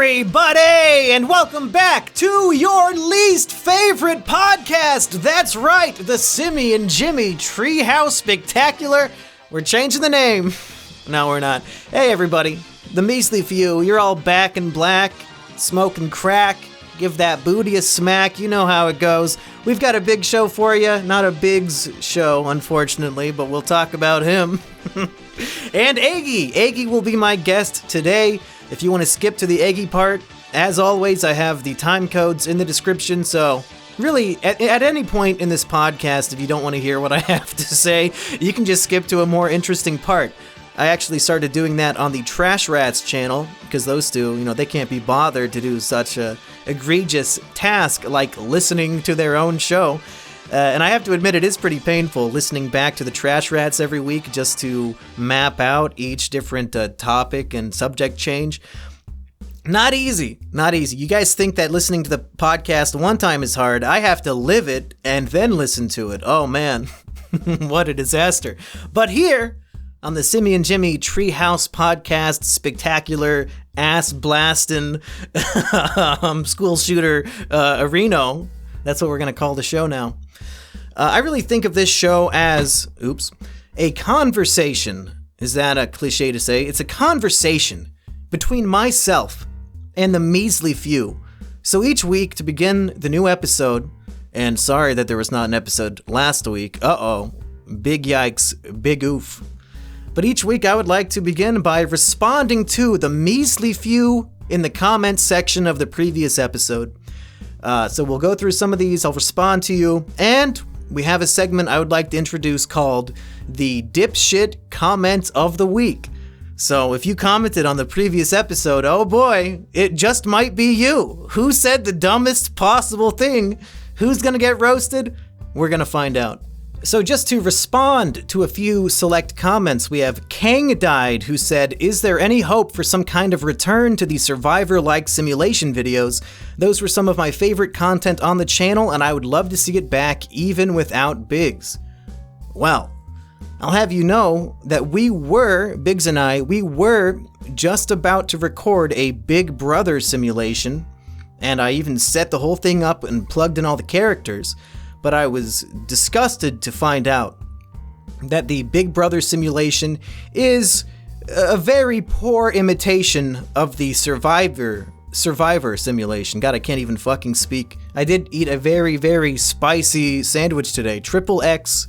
everybody, and welcome back to your least favorite podcast. That's right, the Simian Jimmy Treehouse Spectacular. We're changing the name. No, we're not. Hey, everybody, the Measly Few. You're all back in black, smoking crack. Give that booty a smack. You know how it goes. We've got a big show for you. Not a Big's show, unfortunately, but we'll talk about him. And Eggy. Eggy will be my guest today. If you want to skip to the Eggy part, as always, I have the time codes in the description, so really, at any point in this podcast, if you don't want to hear what I have to say, you can just skip to a more interesting part. I actually started doing that on the Trash Rats channel, because those two, they can't be bothered to do such a egregious task like listening to their own show. And I have to admit, it is pretty painful listening back to the Trash Rats every week just to map out each different topic and subject change. Not easy. Not easy. You guys think that listening to the podcast one time is hard. I have to live it and then listen to it. Oh, man. What a disaster. But here on the Simian Jimmy Treehouse Podcast Spectacular Ass Blastin' School Shooter Areno, that's what we're going to call the show now. I really think of this show as, a conversation. Is that a cliche to say? It's a conversation between myself and the Measly Few. So each week to begin the new episode, and sorry that there was not an episode last week. Big yikes, big oof. But each week I would like to begin by responding to the Measly Few in the comments section of the previous episode. So we'll go through some of these, I'll respond to you, and we have a segment I would like to introduce called the Dipshit Comment of the Week. So if you commented on the previous episode, oh boy, it just might be you. Who said the dumbest possible thing? Who's gonna get roasted? We're gonna find out. So just to respond to a few select comments, we have Kang Died, who said, is there any hope for some kind of return to the Survivor-like simulation videos? Those were some of my favorite content on the channel, and I would love to see it back even without Biggs. Well, I'll have you know that Biggs and I were just about to record a Big Brother simulation, and I even set the whole thing up and plugged in all the characters. But I was disgusted to find out that the Big Brother simulation is a very poor imitation of the Survivor simulation. God, I can't even fucking speak. I did eat a very, very spicy sandwich today. XXX,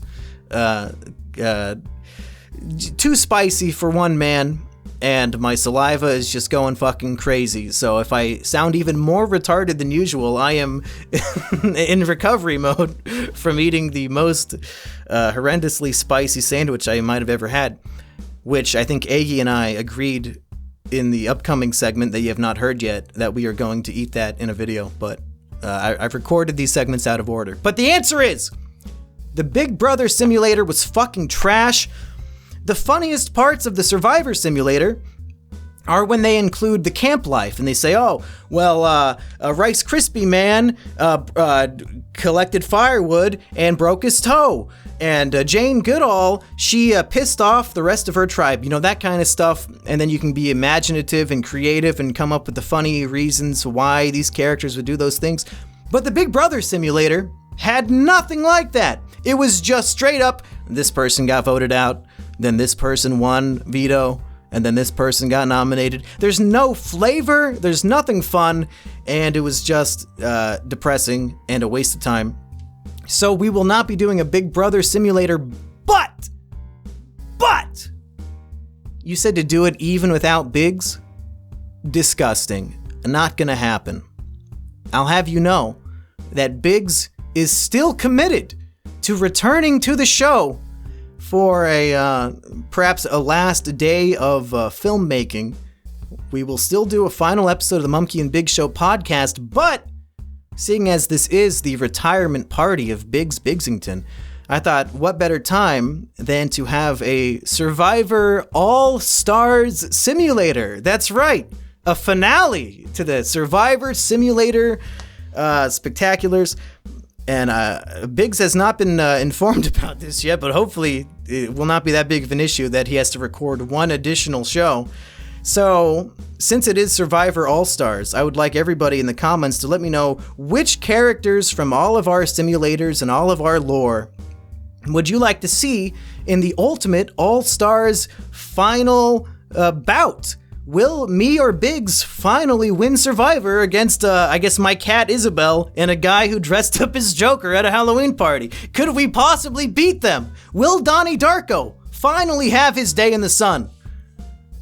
too spicy for one man, and my saliva is just going fucking crazy. So if I sound even more retarded than usual, I am in recovery mode from eating the most horrendously spicy sandwich I might have ever had, which I think Eggy and I agreed in the upcoming segment that you have not heard yet that we are going to eat that in a video, but I've recorded these segments out of order. But the answer is, the Big Brother simulator was fucking trash. The funniest parts of the Survivor simulator are when they include the camp life, and they say, a Rice Krispie man collected firewood and broke his toe, and Jane Goodall, she pissed off the rest of her tribe, that kind of stuff, and then you can be imaginative and creative and come up with the funny reasons why these characters would do those things. But the Big Brother simulator had nothing like that. It was just straight up, this person got voted out, then this person won veto, and then this person got nominated. There's no flavor, there's nothing fun, and it was just depressing and a waste of time. So we will not be doing a Big Brother simulator, but, you said to do it even without Biggs? Disgusting. Not gonna happen. I'll have you know that Biggs is still committed to returning to the show for perhaps a last day of filmmaking. We will still do a final episode of the Monkey and Big Show podcast, but seeing as this is the retirement party of Biggs Bigsington, I thought, what better time than to have a Survivor All-Stars simulator? That's right, a finale to the Survivor Simulator Spectaculars. And Biggs has not been informed about this yet, but hopefully it will not be that big of an issue that he has to record one additional show. So, since it is Survivor All-Stars, I would like everybody in the comments to let me know which characters from all of our simulators and all of our lore would you like to see in the Ultimate All-Stars final bout? Will me or Biggs finally win Survivor against, I guess, my cat Isabel and a guy who dressed up as Joker at a Halloween party? Could we possibly beat them? Will Donnie Darko finally have his day in the sun?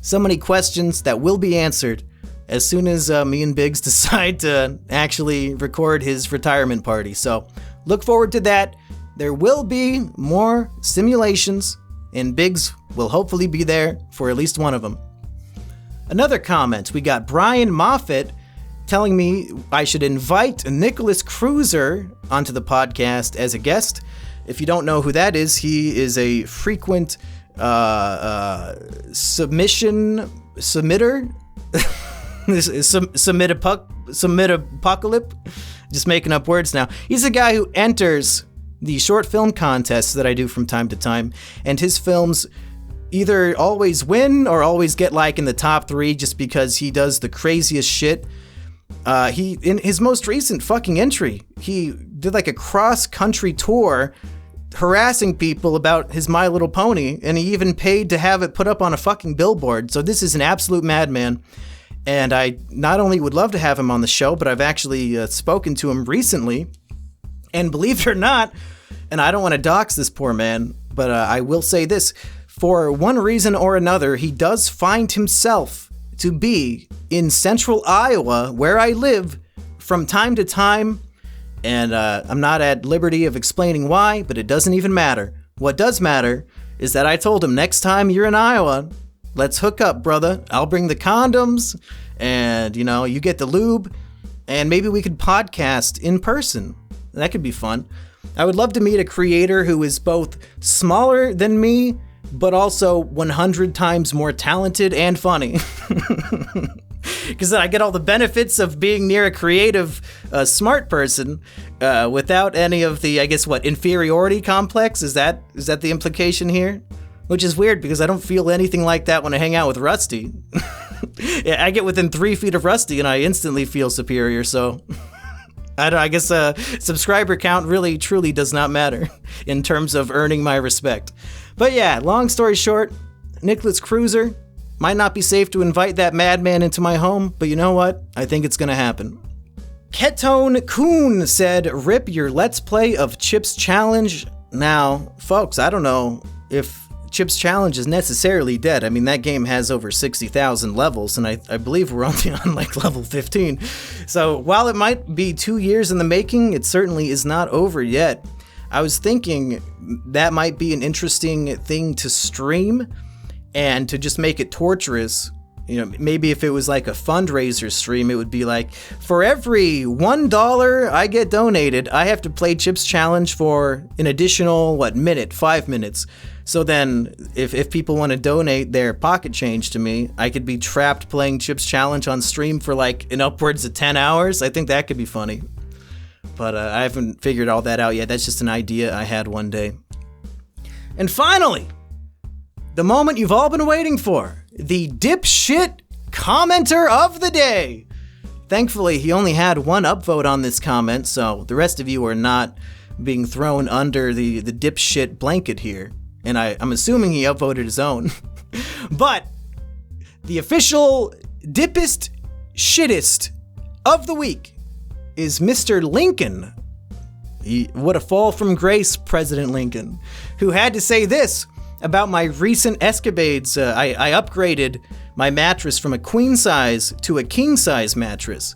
So many questions that will be answered as soon as me and Biggs decide to actually record his retirement party. So look forward to that. There will be more simulations, and Biggs will hopefully be there for at least one of them. Another comment, we got Brian Moffat telling me I should invite Nicholas Cruiser onto the podcast as a guest. If you don't know who that is, he is a frequent submitter. Submit apocalypse. Just making up words now. He's a guy who enters the short film contests that I do from time to time, and his films either always win or always get like in the top 3 just because he does the craziest shit. He, in his most recent fucking entry, he did like a cross-country tour harassing people about his My Little Pony, and he even paid to have it put up on a fucking billboard. So this is an absolute madman, and I not only would love to have him on the show, but I've actually spoken to him recently, and believe it or not, and I don't want to dox this poor man, but I will say this, for one reason or another, he does find himself to be in central Iowa, where I live, from time to time, and I'm not at liberty of explaining why, but it doesn't even matter. What does matter is that I told him, next time you're in Iowa, let's hook up, brother. I'll bring the condoms, and, you know, you get the lube, and maybe we could podcast in person. That could be fun. I would love to meet a creator who is both smaller than me, but also 100 times more talented and funny. Because then I get all the benefits of being near a creative, smart person without any of the, I guess, inferiority complex? Is that the implication here? Which is weird because I don't feel anything like that when I hang out with Rusty. Yeah, I get within 3 feet of Rusty and I instantly feel superior, so I guess subscriber count really truly does not matter in terms of earning my respect. But yeah, long story short, Nicholas Cruiser, might not be safe to invite that madman into my home, but you know what? I think it's gonna happen. Ketone Coon said, rip your Let's Play of Chips Challenge. Now, folks, I don't know if Chips Challenge is necessarily dead. I mean, that game has over 60,000 levels, and I believe we're only on like level 15. So while it might be 2 years in the making, it certainly is not over yet. I was thinking that might be an interesting thing to stream and to just make it torturous. You know, maybe if it was like a fundraiser stream, it would be like, for every $1 I get donated, I have to play Chips Challenge for an additional, 5 minutes. So then, if people want to donate their pocket change to me, I could be trapped playing Chips Challenge on stream for like an upwards of 10 hours. I think that could be funny. But I haven't figured all that out yet. That's just an idea I had one day. And finally, the moment you've all been waiting for, the dipshit commenter of the day. Thankfully, he only had one upvote on this comment, so the rest of you are not being thrown under the dipshit blanket here. And I'm assuming he upvoted his own. But the official dippest shittest of the week is Mr. Lincoln. What a fall from grace, President Lincoln, who had to say this about my recent escapades. I upgraded my mattress from a queen size to a king size mattress.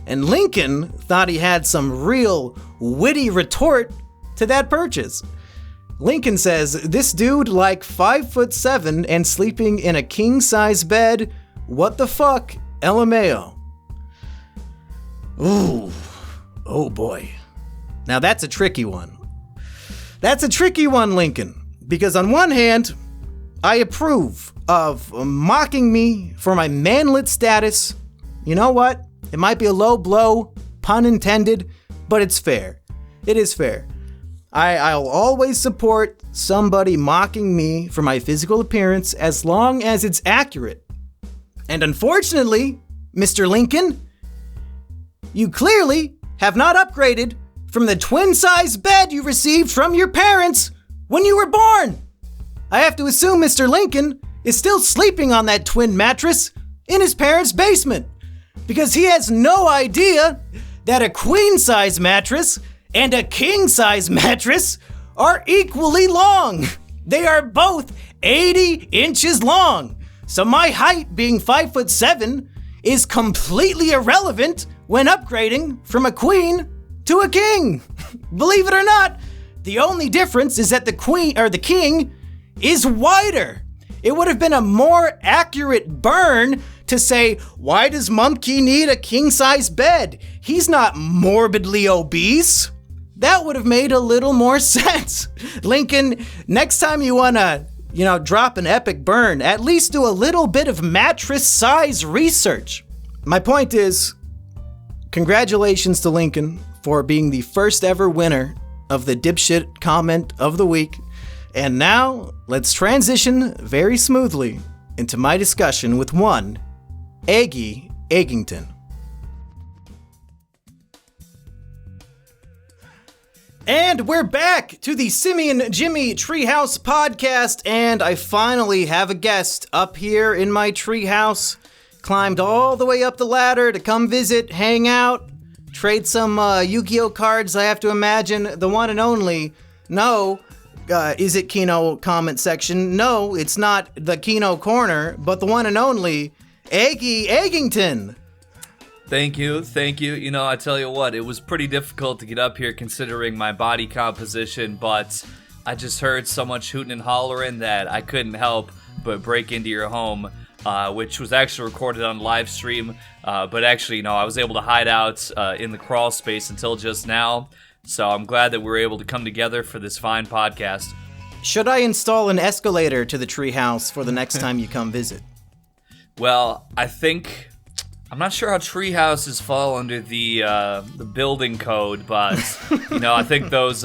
And Lincoln thought he had some real witty retort to that purchase. Lincoln says, this dude like 5'7" and sleeping in a king size bed. What the fuck? LMAO. Ooh. Oh boy. Now that's a tricky one. That's a tricky one, Lincoln. Because on one hand, I approve of mocking me for my manlet status. You know what? It might be a low blow, pun intended, but it's fair. It is fair. I'll always support somebody mocking me for my physical appearance as long as it's accurate. And unfortunately, Mr. Lincoln, you clearly have not upgraded from the twin-size bed you received from your parents when you were born. I have to assume Mr. Lincoln is still sleeping on that twin mattress in his parents' basement, because he has no idea that a queen-size mattress and a king-size mattress are equally long. They are both 80 inches long. So my height being 5'7" is completely irrelevant when upgrading from a queen to a king. Believe it or not, the only difference is that the king is wider. It would have been a more accurate burn to say, why does Mumkey need a king-size bed? He's not morbidly obese. That would have made a little more sense. Lincoln, next time you want to, drop an epic burn, at least do a little bit of mattress size research. My point is, congratulations to Lincoln for being the first ever winner of the dipshit comment of the week. And now, let's transition very smoothly into my discussion with one Eggy Eggington. And we're back to the Simian Jimmy Treehouse podcast, and I finally have a guest up here in my treehouse. Climbed all the way up the ladder to come visit, hang out, trade some Yu-Gi-Oh cards, I have to imagine. The one and only, is it Kino comment section? No, it's not the Kino corner, but the one and only Eggy Eggington. Thank you. I tell you what, it was pretty difficult to get up here considering my body composition, but I just heard so much hooting and hollering that I couldn't help but break into your home, which was actually recorded on live stream, but actually, I was able to hide out in the crawl space until just now, so I'm glad that we were able to come together for this fine podcast. Should I install an escalator to the treehouse for the next time you come visit? Well, I'm not sure how treehouses fall under the building code, but I think those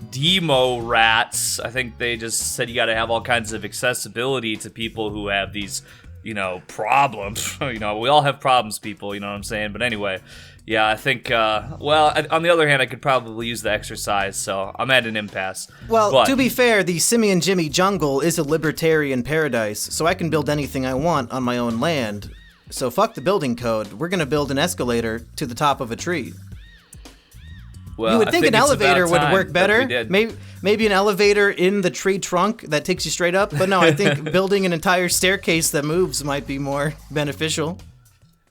demo rats, I think they just said you got to have all kinds of accessibility to people who have these problems. We all have problems, people. You know what I'm saying? But anyway, yeah, I think. On the other hand, I could probably use the exercise, so I'm at an impasse. Well, to be fair, the Simian Jimmy jungle is a libertarian paradise, so I can build anything I want on my own land. So fuck the building code. We're gonna build an escalator to the top of a tree. Well, you would think an elevator would work better. Maybe an elevator in the tree trunk that takes you straight up. But no, I think building an entire staircase that moves might be more beneficial.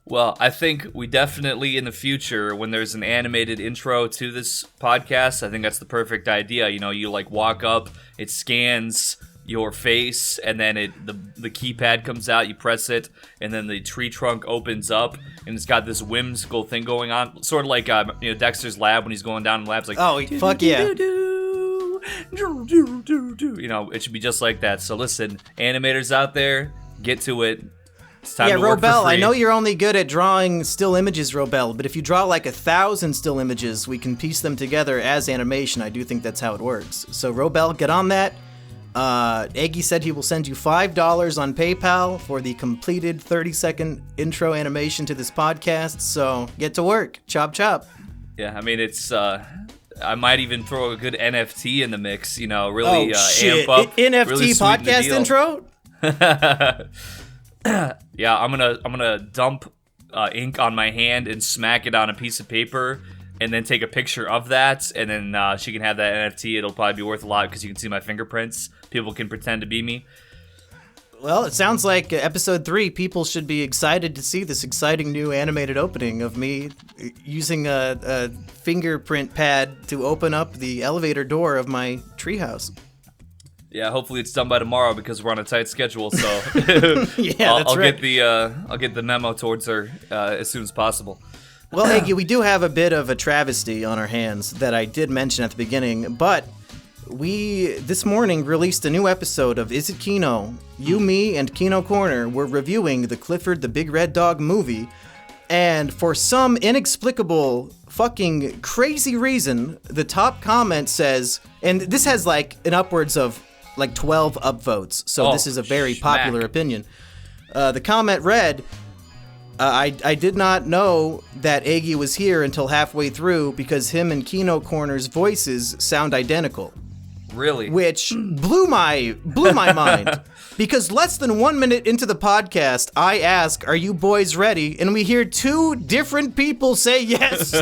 Well, I think we definitely, in the future, when there's an animated intro to this podcast, I think that's the perfect idea. You walk up, it scans your face, and then the keypad comes out, you press it, and then the tree trunk opens up, and it's got this whimsical thing going on, sort of like Dexter's lab when he's going down in labs, like, oh, fuck yeah. It should be just like that. So listen, animators out there, get to it. It's time to work for Robel, free. I know you're only good at drawing still images, Robel, but if you draw like 1,000 still images, we can piece them together as animation. I do think that's how it works. So Robel, get on that. Eggy said he will send you $5 on PayPal for the completed 30-second intro animation to this podcast, so get to work. Chop, chop. Yeah, I mean, it's, I might even throw a good NFT in the mix, really amp up. NFT really podcast intro? Yeah, I'm gonna dump ink on my hand and smack it on a piece of paper, and then take a picture of that, and then she can have that NFT. It'll probably be worth a lot because you can see my fingerprints. People can pretend to be me. Well, it sounds like episode 3, people should be excited to see this exciting new animated opening of me using a fingerprint pad to open up the elevator door of my treehouse. Yeah, hopefully it's done by tomorrow because we're on a tight schedule. So yeah, I'll get the memo towards her as soon as possible. Well, Eggy, we do have a bit of a travesty on our hands that I did mention at the beginning, but we, this morning, released a new episode of Is It Kino? You, me, and Kino Corner were reviewing the Clifford the Big Red Dog movie, and for some inexplicable, fucking crazy reason, the top comment says, and this has like an upwards of like 12 upvotes, so this is a very popular opinion. The comment read, I did not know that Eggy was here until halfway through because him and Kino Corner's voices sound identical. Really? Which blew my mind. Because less than 1 minute into the podcast, I ask, "Are you boys ready?" And we hear two different people say yes.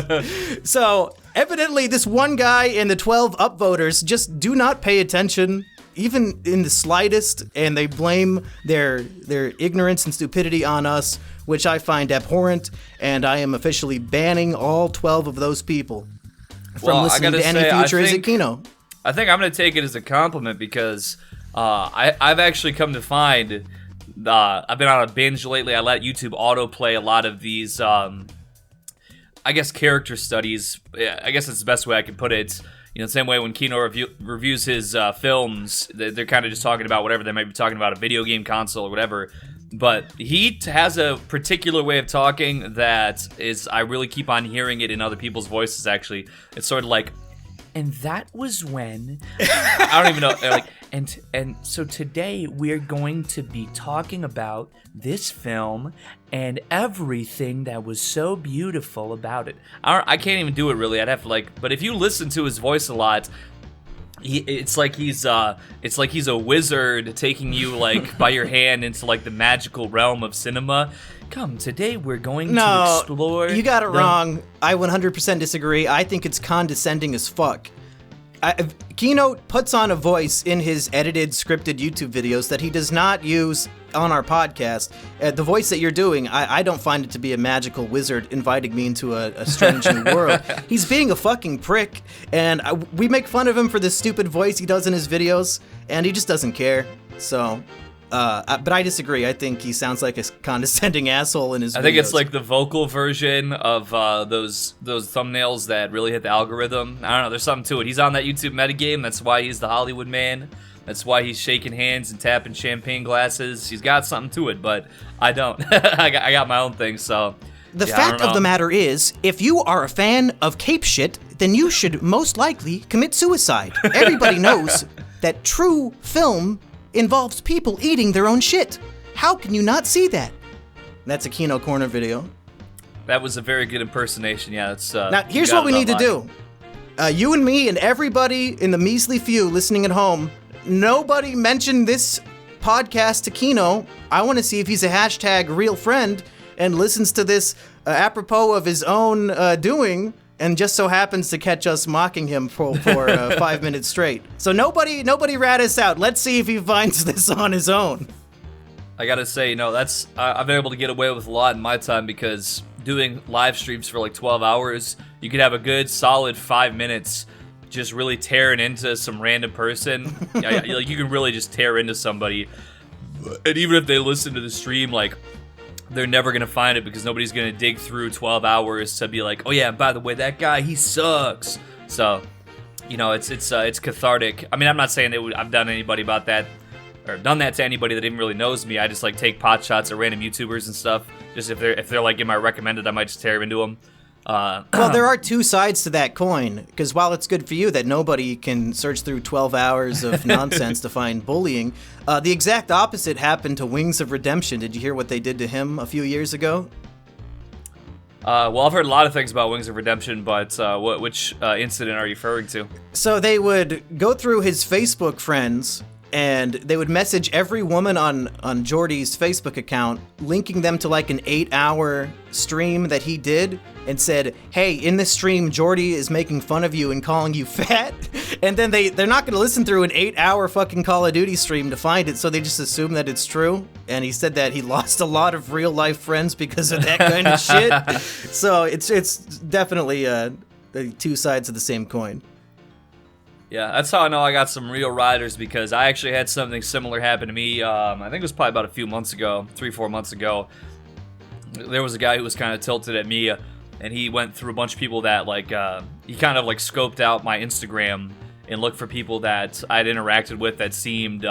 So evidently this one guy and the 12 upvoters just do not pay attention, even in the slightest, and they blame their ignorance and stupidity on us, which I find abhorrent, and I am officially banning all 12 of those people from listening to any future Is It Kino. I think I'm going to take it as a compliment because I've actually come to find, I've been on a binge lately. I let YouTube autoplay a lot of these, I guess, character studies. I guess that's the best way I can put it. You know, the same way when Kino reviews his films, they're kind of just talking about whatever they might be talking about, a video game console or whatever. But he has a particular way of talking that is, I really keep on hearing it in other people's voices, actually. It's sort of like, and that was when, I don't even know, like, and so today we're going to be talking about this film and everything that was so beautiful about it. I can't even do it really. I'd have to but if you listen to his voice a lot, it's like he's a wizard taking you like by your hand into like the magical realm of cinema. Come, today we're going to explore. You got it wrong. I 100% disagree. I think it's condescending as fuck. Kino puts on a voice in his edited, scripted YouTube videos that he does not use on our podcast. The voice that you're doing, I don't find it to be a magical wizard inviting me into a strange new world. He's being a fucking prick, and we make fun of him for this stupid voice he does in his videos, and he just doesn't care. So, but I disagree. I think he sounds like a condescending asshole in his videos. I think it's like the vocal version of those thumbnails that really hit the algorithm. I don't know, there's something to it. He's on that YouTube metagame. That's why he's the Hollywood man. That's why he's shaking hands and tapping champagne glasses. He's got something to it, but I don't. I got my own thing, so... The fact of the matter is, if you are a fan of cape shit, then you should most likely commit suicide. Everybody knows that true film involves people eating their own shit. How can you not see that? That's a Kino Corner video. That was a very good impersonation, yeah. That's, now, here's what we need to do. You and me and everybody in the Measly Few listening at home, nobody mentioned this podcast to Kino. I want to see if he's a hashtag real friend and listens to this apropos of his own doing, and just so happens to catch us mocking him for 5 minutes straight. So nobody rat us out. Let's see if he finds this on his own. I gotta say, that's I've been able to get away with a lot in my time because doing live streams for like 12 hours, you could have a good solid 5 minutes just really tearing into some random person. Like you can really just tear into somebody, and even if they listen to the stream, like, they're never gonna find it because nobody's gonna dig through 12 hours to be like, oh yeah, by the way, that guy, he sucks. So, it's cathartic. I mean, I'm not saying that I've done anybody about that, or done that to anybody that even really knows me. I just like take pot shots at random YouTubers and stuff. Just if they're like in my recommended, I might just tear into them. Well, there are two sides to that coin, because while it's good for you that nobody can search through 12 hours of nonsense to find bullying, the exact opposite happened to Wings of Redemption. Did you hear what they did to him a few years ago? Well, I've heard a lot of things about Wings of Redemption, but which incident are you referring to? So they would go through his Facebook friends, and they would message every woman on Jordy's Facebook account, linking them to like an 8-hour stream that he did, and said, hey, in this stream, Jordy is making fun of you and calling you fat. And then they're not going to listen through an 8-hour fucking Call of Duty stream to find it, so they just assume that it's true. And he said that he lost a lot of real life friends because of that kind of shit. So it's definitely the two sides of the same coin. Yeah, that's how I know I got some real riders, because I actually had something similar happen to me. I think it was probably about a few months ago, 3-4 months ago. There was a guy who was kind of tilted at me, and he went through a bunch of people that, like, he kind of, like, scoped out my Instagram and looked for people that I'd interacted with that seemed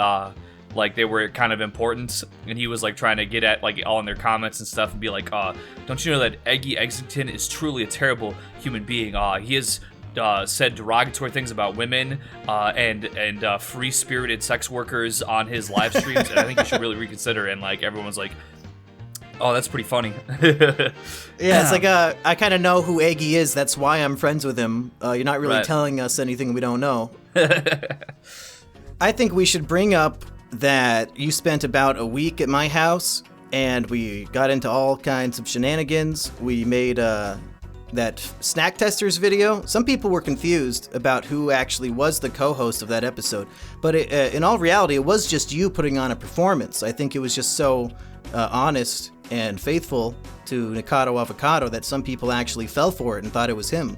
like they were kind of important. And he was, like, trying to get at, like, all in their comments and stuff and be like, don't you know that Eggy Exington is truly a terrible human being? He is said derogatory things about women and free-spirited sex workers on his live streams, and I think you should really reconsider. And like everyone's like, "Oh, that's pretty funny." Yeah, it's like I kind of know who Eggy is. That's why I'm friends with him. You're not really telling us anything we don't know. I think we should bring up that you spent about a week at my house, and we got into all kinds of shenanigans. We made that snack testers video. Some people were confused about who actually was the co-host of that episode, but in all reality, it was just you putting on a performance. I think it was just so honest and faithful to Nikado Avocado that some people actually fell for it and thought it was him.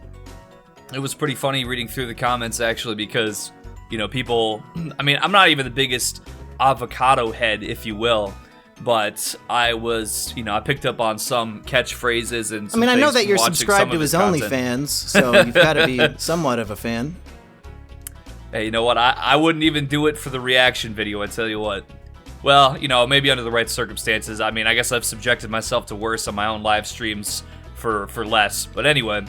It was pretty funny reading through the comments, actually, because, you know, people, I mean, I'm not even the biggest avocado head, if you will, but I was, you know, I picked up on some catchphrases and some I know that you're watching subscribed to his OnlyFans, so you've got to be somewhat of a fan. Hey, you know what? I wouldn't even do it for the reaction video, I tell you what. Well, you know, maybe under the right circumstances. I mean, I guess I've subjected myself to worse on my own live streams for less. But anyway,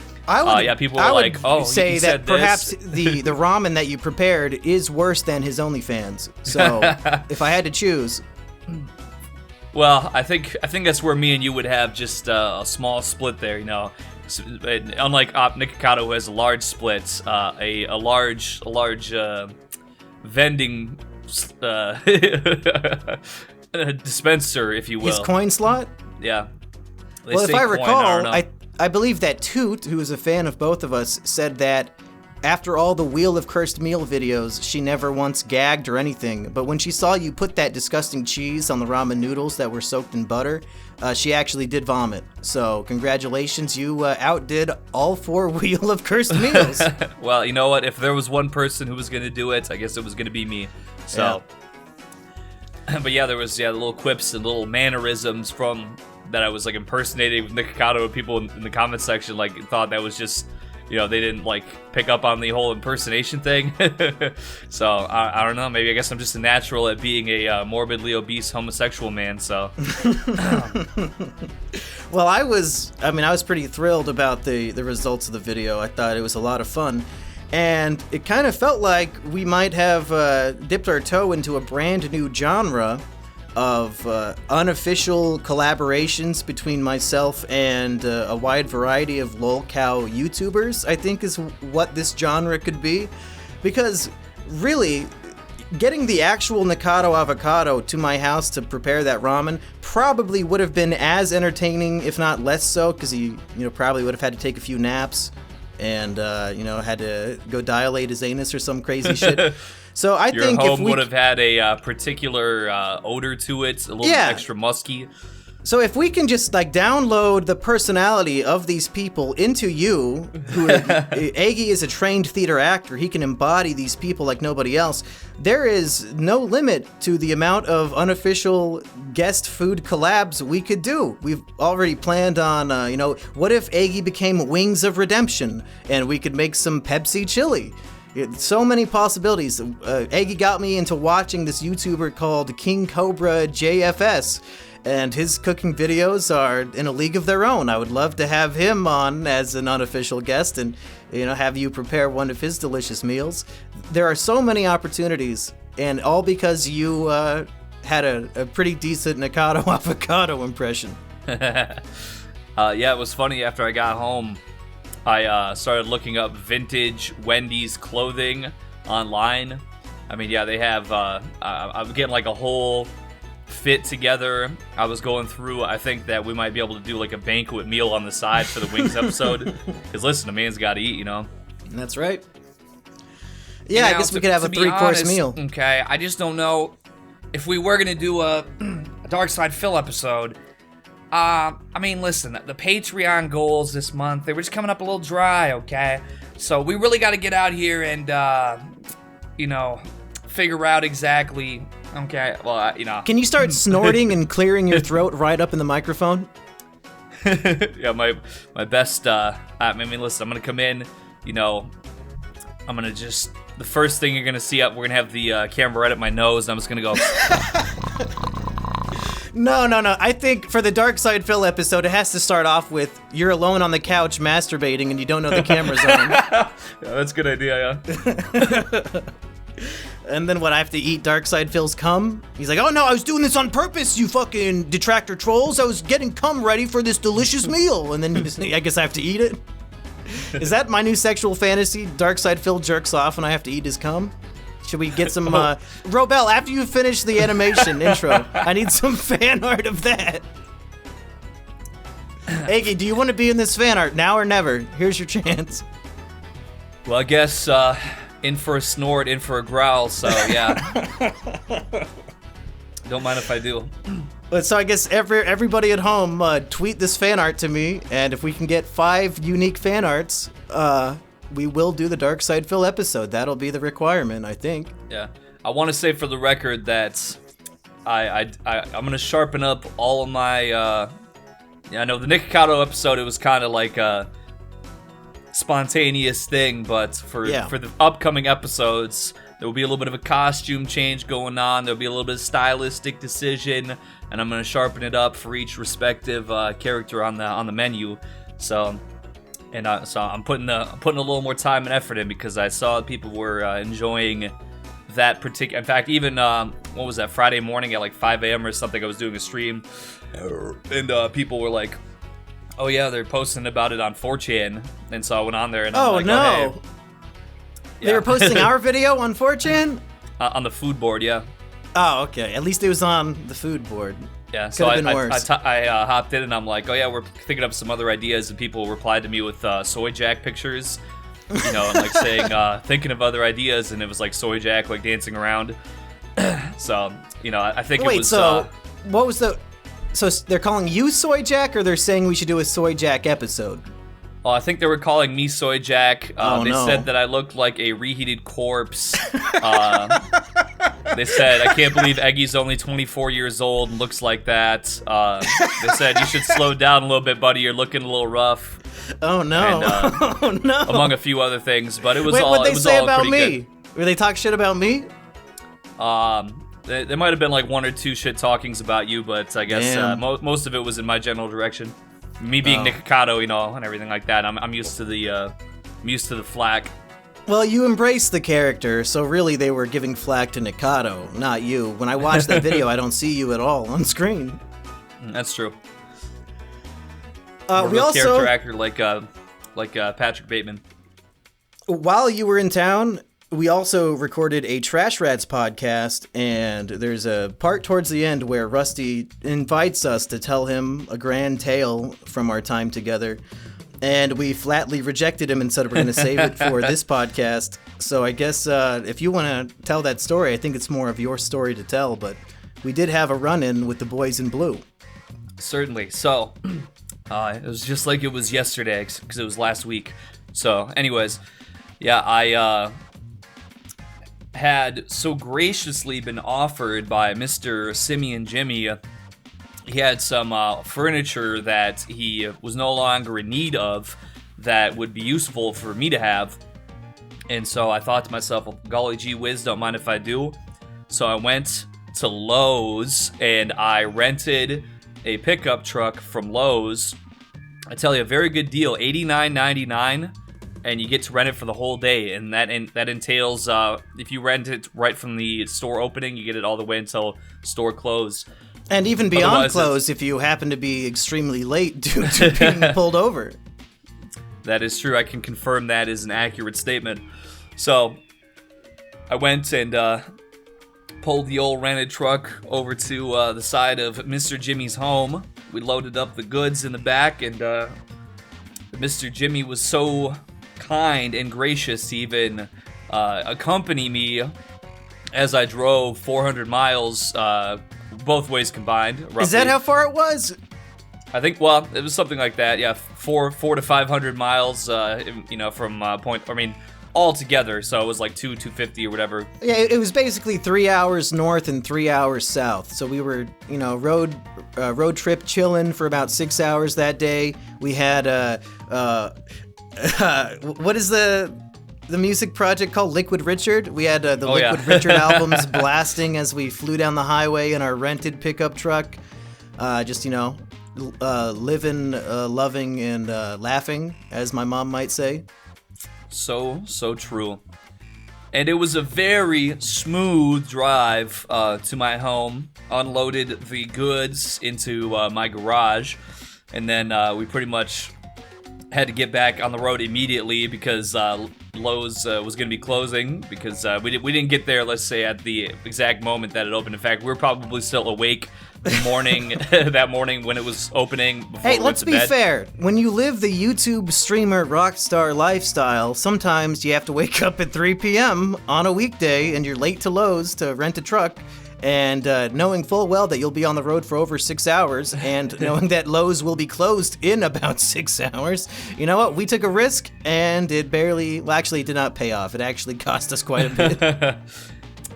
people were like, "Oh, say he that said perhaps this." the ramen that you prepared is worse than his OnlyFans. So, if I had to choose, well, I think that's where me and you would have just a small split there. You know, unlike Nikocado, who has a large split, a large vending dispenser, if you will. His coin slot? Yeah. Well, if I recall, I believe that Toot, who is a fan of both of us, said that after all the Wheel of Cursed Meal videos, she never once gagged or anything. But when she saw you put that disgusting cheese on the ramen noodles that were soaked in butter, she actually did vomit. So congratulations, you outdid all 4 Wheel of Cursed Meals. Well, you know what? If there was one person who was going to do it, I guess it was going to be me. So, yeah. But yeah, there was the little quips and little mannerisms from that I was like impersonating with Nikocado, and people in the comment section like thought that was just, you know, they didn't like pick up on the whole impersonation thing. So I don't know. Maybe I guess I'm just a natural at being a morbidly obese homosexual man. So. Well, I was pretty thrilled about the results of the video. I thought it was a lot of fun. And it kind of felt like we might have dipped our toe into a brand new genre of unofficial collaborations between myself and a wide variety of lolcow YouTubers, I think is what this genre could be. Because really, getting the actual Nikado Avocado to my house to prepare that ramen probably would have been as entertaining, if not less so, because he probably would have had to take a few naps and had to go dilate his anus or some crazy shit. So I think your if home would have had a particular odor to it, a little extra musky. So if we can just like download the personality of these people into you, who Eggy is a trained theater actor, he can embody these people like nobody else. There is no limit to the amount of unofficial guest food collabs we could do. We've already planned on, what if Eggy became Wings of Redemption and we could make some Pepsi chili? So many possibilities. Eggy got me into watching this YouTuber called King Cobra JFS, and his cooking videos are in a league of their own. I would love to have him on as an unofficial guest and, have you prepare one of his delicious meals. There are so many opportunities, and all because you had a pretty decent Nikado Avocado impression. Yeah, it was funny. After I got home, I started looking up vintage Wendy's clothing online. I mean, yeah, they have, I'm getting like a whole fit together. I was going through, I think that we might be able to do like a banquet meal on the side for the Wings episode. Because listen, a man's got to eat, That's right. Yeah, I guess we could have a 3-course meal. Okay, I just don't know if we were going to do a Dark Side Phil episode. I mean, listen, the Patreon goals this month, they were just coming up a little dry, okay? So we really got to get out here and, figure out exactly, okay, well, Can you start snorting and clearing your throat right up in the microphone? Yeah, my best, listen, I'm going to come in, I'm going to just, the first thing you're going to see up, we're going to have the camera right at my nose, and I'm just going to go... No. I think for the Dark Side Phil episode, it has to start off with you're alone on the couch masturbating and you don't know the camera's on. Yeah, that's a good idea, yeah. And then what, I have to eat Dark Side Phil's cum? He's like, oh no, I was doing this on purpose, you fucking detractor trolls. I was getting cum ready for this delicious meal. And then I guess I have to eat it? Is that my new sexual fantasy? Dark Side Phil jerks off and I have to eat his cum? Should we get some, Robel, after you finish the animation intro, I need some fan art of that. Eggy, do you want to be in this fan art now or never? Here's your chance. Well, I guess, in for a snort, in for a growl, so yeah. Don't mind if I do. So I guess everybody at home, tweet this fan art to me, and if we can get 5 unique fan arts, we will do the Dark Side Phil episode. That'll be the requirement, I think. Yeah. I want to say for the record that I'm gonna sharpen up all of my, I know the Nikocado episode, it was kind of like a spontaneous thing, but for the upcoming episodes, there will be a little bit of a costume change going on. There'll be a little bit of stylistic decision, and I'm gonna sharpen it up for each respective character on the menu. So I'm putting a little more time and effort in because I saw people were enjoying that particular. In fact, even what was that, Friday morning at like 5 a.m. or something, I was doing a stream, and people were like, oh yeah, they're posting about it on 4chan, and so I went on there and I'm like, no. Oh, hey. Yeah. They were posting our video on 4chan? On the food board, yeah. Oh, okay. At least it was on the food board. Yeah, Could so have been worse. I hopped in and I'm like, oh yeah, we're thinking up some other ideas, and people replied to me with soy jack pictures, and like saying, thinking of other ideas, and it was like soy jack like dancing around. So, I think it was... so what was the... So they're calling you Soy Jack, or they're saying we should do a Soy Jack episode? Oh, I think they were calling me Soy Jack. They no. said that I looked like a reheated corpse. They said, I can't believe Eggy's only 24 years old and looks like that. They said, you should slow down a little bit, buddy. You're looking a little rough. Oh, no. And, oh, no. Among a few other things, but it was Wait, all what'd they say all about pretty me? good. Were they talk shit about me? There might have been like 1 or 2 shit talkings about you, but I guess most of it was in my general direction. Me being Nikocado, and everything like that. I'm used to the flack. Well, you embraced the character, so really they were giving flack to Nikocado, not you. When I watch that video, I don't see you at all on screen. That's true. We also character actor like Patrick Bateman. While you were in town, we also recorded a Trash Rats podcast, and there's a part towards the end where Rusty invites us to tell him a grand tale from our time together, and we flatly rejected him and said we're going to save it for this podcast. So I guess if you want to tell that story, I think it's more of your story to tell, but we did have a run-in with the boys in blue. Certainly. So, it was just like it was yesterday, because it was last week. So, anyways, yeah, I had so graciously been offered by Mr. Simian Jimmy. He had some furniture that he was no longer in need of that would be useful for me to have. And so I thought to myself, well, golly gee whiz, don't mind if I do. So I went to Lowe's and I rented a pickup truck from Lowe's. I tell you, a very good deal, $89.99. And you get to rent it for the whole day, and that entails if you rent it right from the store opening, you get it all the way until store close. And even beyond close, if you happen to be extremely late due to being pulled over. That is true. I can confirm that is an accurate statement. So I went and pulled the old rented truck over to the side of Mr. Jimmy's home. We loaded up the goods in the back, and Mr. Jimmy was so kind and gracious to even accompany me as I drove 400 miles both ways combined. Roughly. Is that how far it was? I think, well, it was something like that. Yeah, 400 to 500 miles, from point, all together. So it was like 250 or whatever. Yeah, it was basically 3 hours north and 3 hours south. So we were, road trip chilling for about 6 hours that day. We had what is the music project called? Liquid Richard? We had the Liquid Richard albums blasting as we flew down the highway in our rented pickup truck. Just, living, loving, and laughing, as my mom might say. So true. And it was a very smooth drive to my home. Unloaded the goods into my garage, and then we pretty much had to get back on the road immediately because Lowe's was going to be closing because we didn't get there, let's say, at the exact moment that it opened. In fact, we were probably still awake the morning that morning when it was opening. Hey, let's be fair. When you live the YouTube streamer rockstar lifestyle, sometimes you have to wake up at 3 p.m. on a weekday and you're late to Lowe's to rent a truck. And knowing full well that you'll be on the road for over 6 hours, and knowing that Lowe's will be closed in about 6 hours, you know what? We took a risk, and it actually did not pay off. It actually cost us quite a bit.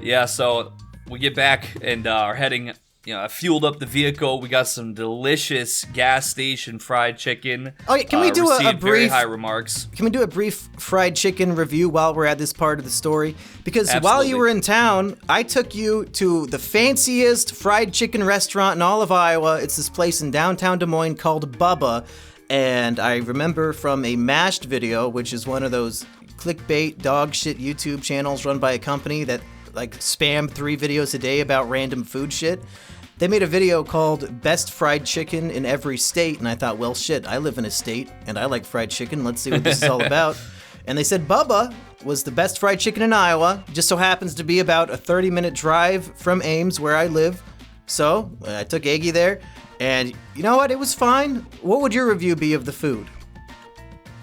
Yeah, so we get back and are heading. I fueled up the vehicle. We got some delicious gas station fried chicken. Oh, yeah, can we do a brief? Very high remarks. Can we do a brief fried chicken review while we're at this part of the story? Because Absolutely. While you were in town, I took you to the fanciest fried chicken restaurant in all of Iowa. It's this place in downtown Des Moines called Bubba, and I remember from a Mashed video, which is one of those clickbait dog shit YouTube channels run by a company that spam 3 videos a day about random food shit. They made a video called Best Fried Chicken in Every State, and I thought, well, shit, I live in a state, and I like fried chicken. Let's see what this is all about. And they said Bubba was the best fried chicken in Iowa. Just so happens to be about a 30-minute drive from Ames, where I live. So I took Eggy there, and you know what? It was fine. What would your review be of the food?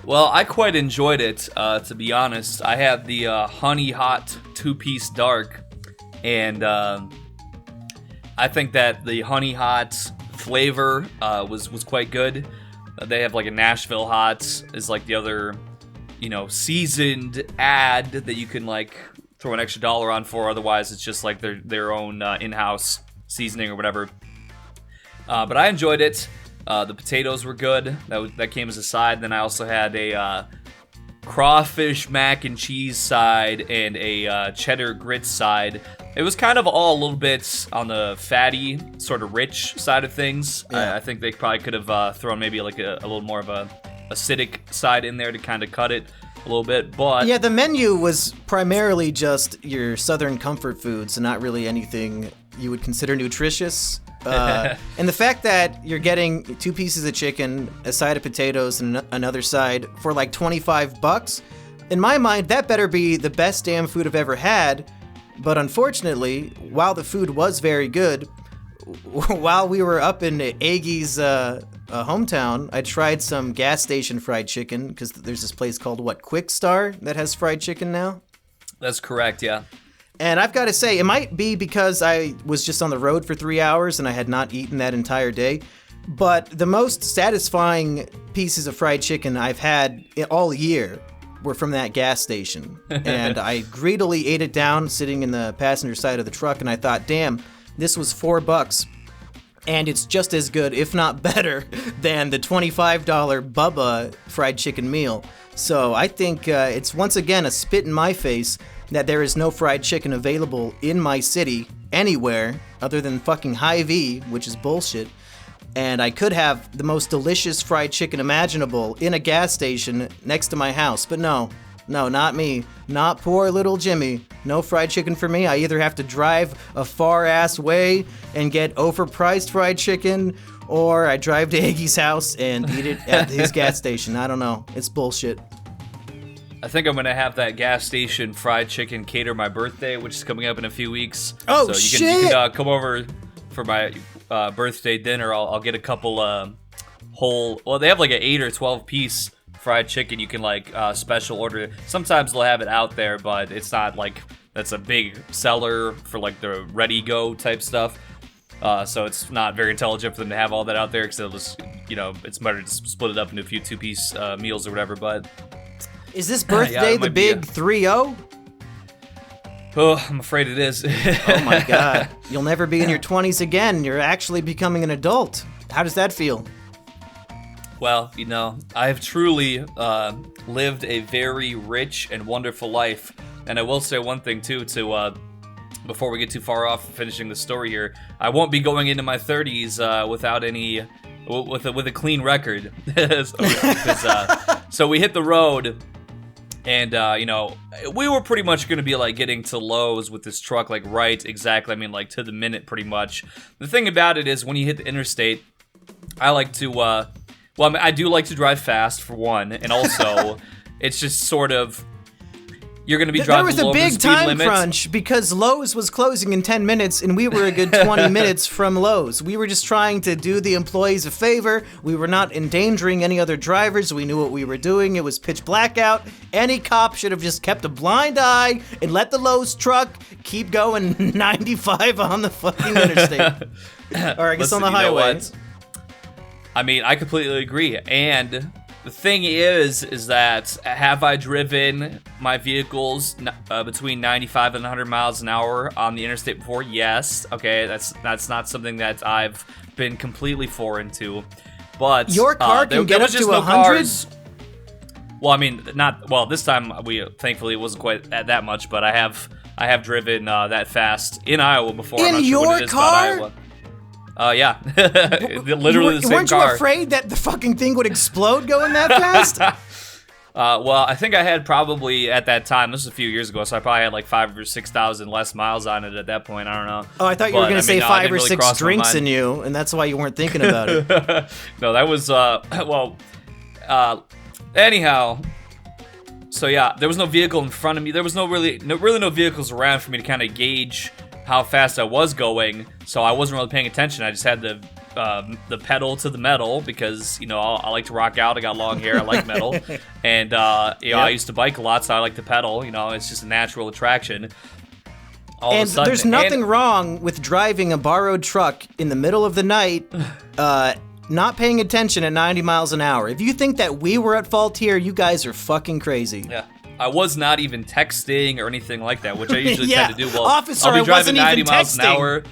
Well, I quite enjoyed it, to be honest. I had the honey hot 2-piece dark, and I think that the honey hot flavor was quite good. They have like a Nashville hot is like the other, seasoned ad that you can like throw an extra $1 on for. Otherwise, it's just like their own in-house seasoning or whatever. But I enjoyed it. The potatoes were good. That came as a side. Then I also had a crawfish mac and cheese side and a cheddar grits side. It was kind of all a little bit on the fatty, sort of rich side of things. Yeah. I think they probably could have thrown maybe like a little more of a acidic side in there to kind of cut it a little bit. But yeah, the menu was primarily just your Southern comfort foods and not really anything you would consider nutritious. And the fact that you're getting 2 pieces of chicken, a side of potatoes, and another side for like $25, in my mind, that better be the best damn food I've ever had. But unfortunately, while the food was very good, while we were up in Eggy's hometown, I tried some gas station fried chicken, because there's this place called, Quick Star that has fried chicken now? That's correct, yeah. And I've got to say, it might be because I was just on the road for 3 hours and I had not eaten that entire day, but the most satisfying pieces of fried chicken I've had all year were from that gas station. And I greedily ate it down sitting in the passenger side of the truck, and I thought, damn, this was $4, and it's just as good, if not better, than the $25 Bubba fried chicken meal. So I think it's once again a spit in my face that there is no fried chicken available in my city anywhere other than fucking Hy-Vee, which is bullshit. And I could have the most delicious fried chicken imaginable in a gas station next to my house. But no, not me. Not poor little Jimmy. No fried chicken for me. I either have to drive a far-ass way and get overpriced fried chicken, or I drive to Eggy's house and eat it at his gas station. I don't know. It's bullshit. I think I'm going to have that gas station fried chicken cater my birthday, which is coming up in a few weeks. Oh, so shit! You can come over for my birthday dinner. I'll get a couple they have like an 8 or 12 piece fried chicken you can special order. Sometimes they'll have it out there, but it's not like that's a big seller for like the ready-go type stuff. So it's not very intelligent for them to have all that out there, because they'll just, it's better to split it up into a few 2-piece meals or whatever, but... Is this birthday the big 3-0? Oh, I'm afraid it is. Oh my god. You'll never be in your 20s again. You're actually becoming an adult. How does that feel? Well, I have truly lived a very rich and wonderful life. And I will say one thing, too, to before we get too far off finishing the story here, I won't be going into my 30s without any, with a clean record. So we hit the road, and we were pretty much going to be like getting to Lowe's with this truck, like right exactly. I mean, like to the minute, pretty much. The thing about it is, when you hit the interstate, I like to, I do like to drive fast for one, and also it's just sort of. You're going to be driving There was a big time limit. crunch because Lowe's was closing in 10 minutes and we were a good 20 minutes from Lowe's. We were just trying to do the employees a favor. We were not endangering any other drivers. We knew what we were doing. It was pitch black out. Any cop should have just kept a blind eye and let the Lowe's truck keep going 95 on the fucking interstate. Or I guess on the highway. I mean, I completely agree. And the thing is that have I driven my vehicles between 95 and 100 miles an hour on the interstate before? Yes. Okay, that's not something that I've been completely foreign to. But your car can get up to 100. Well, I mean, not well. This time thankfully it wasn't quite that much, but I have driven that fast in Iowa before. I'm not sure what it is about Iowa. Yeah. Literally the same car. Weren't you afraid that the fucking thing would explode going that fast? Well, I think I had probably, at that time, this was a few years ago, so I probably had like 5,000 or 6,000 less miles on it at that point. I don't know. Oh, I thought you were going to say 5 or 6 drinks in you, and that's why you weren't thinking about it. No, that was, anyhow. So yeah, there was no vehicle in front of me. There was really no vehicles around for me to kind of gauge how fast I was going, so I wasn't really paying attention. I just had the pedal to the metal because, I like to rock out. I got long hair. I like metal. And, yep. I used to bike a lot, so I like to pedal. It's just a natural attraction. There's nothing wrong with driving a borrowed truck in the middle of the night, not paying attention at 90 miles an hour. If you think that we were at fault here, you guys are fucking crazy. Yeah. I was not even texting or anything like that, which I usually tend to do. Well, Officer, I'll be driving 90 even miles texting. an hour.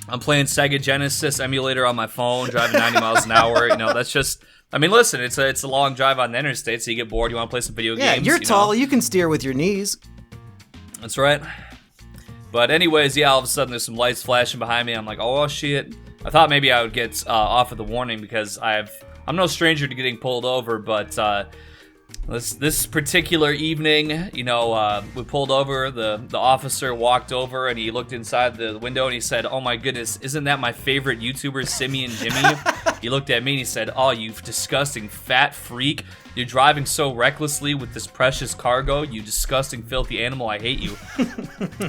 I'm playing Sega Genesis emulator on my phone, driving 90 miles an hour. That's just. I mean, listen, it's a long drive on the interstate, so you get bored. You want to play some video games. Yeah, you're tall. You can steer with your knees. That's right. But anyways, yeah, all of a sudden there's some lights flashing behind me. I'm like, oh shit. I thought maybe I would get off of the warning because I'm no stranger to getting pulled over, but. This particular evening, we pulled over, the officer walked over and he looked inside the window and he said, oh my goodness, isn't that my favorite YouTuber, Simian Jimmy? He looked at me and he said, oh, you disgusting fat freak. You're driving so recklessly with this precious cargo, you disgusting filthy animal, I hate you.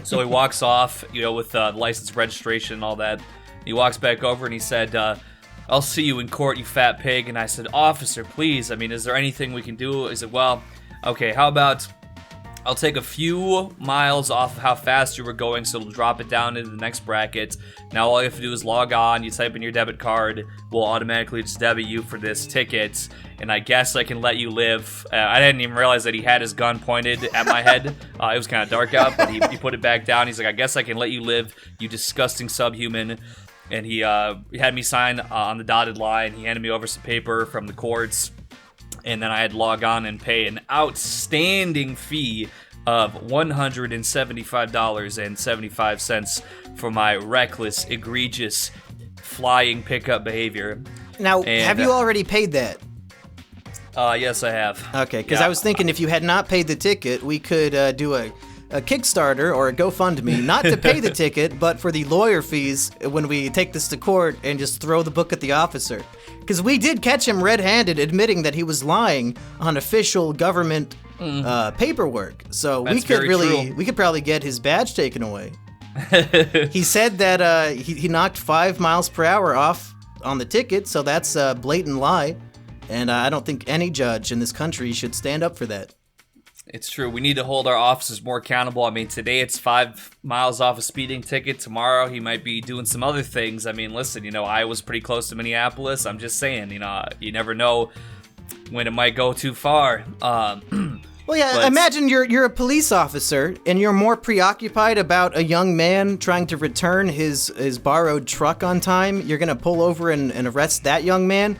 So he walks off, with license registration and all that. He walks back over and he said, I'll see you in court, you fat pig. And I said, officer, please, is there anything we can do? He said, well, okay, how about I'll take a few miles off of how fast you were going, so it'll drop it down into the next bracket. Now all you have to do is log on, you type in your debit card, we'll automatically just debit you for this ticket, and I guess I can let you live. I didn't even realize that he had his gun pointed at my head. It was kind of dark out, but he put it back down. He's like, I guess I can let you live, you disgusting subhuman. And he had me sign on the dotted line. He handed me over some paper from the courts. And then I had to log on and pay an outstanding fee of $175.75 for my reckless, egregious, flying pickup behavior. Now, have you already paid that? Yes, I have. Okay, because I was thinking if you had not paid the ticket, we could do a Kickstarter or a GoFundMe, not to pay the ticket, but for the lawyer fees when we take this to court and just throw the book at the officer. Because we did catch him red-handed admitting that he was lying on official government paperwork. So we could probably get his badge taken away. He said that he knocked 5 miles per hour off on the ticket, so that's a blatant lie. And I don't think any judge in this country should stand up for that. It's true. We need to hold our officers more accountable. Today it's 5 miles off a speeding ticket. Tomorrow he might be doing some other things. Listen, Iowa's pretty close to Minneapolis. I'm just saying, you never know when it might go too far. Well, yeah, imagine you're a police officer and you're more preoccupied about a young man trying to return his borrowed truck on time. You're going to pull over and arrest that young man.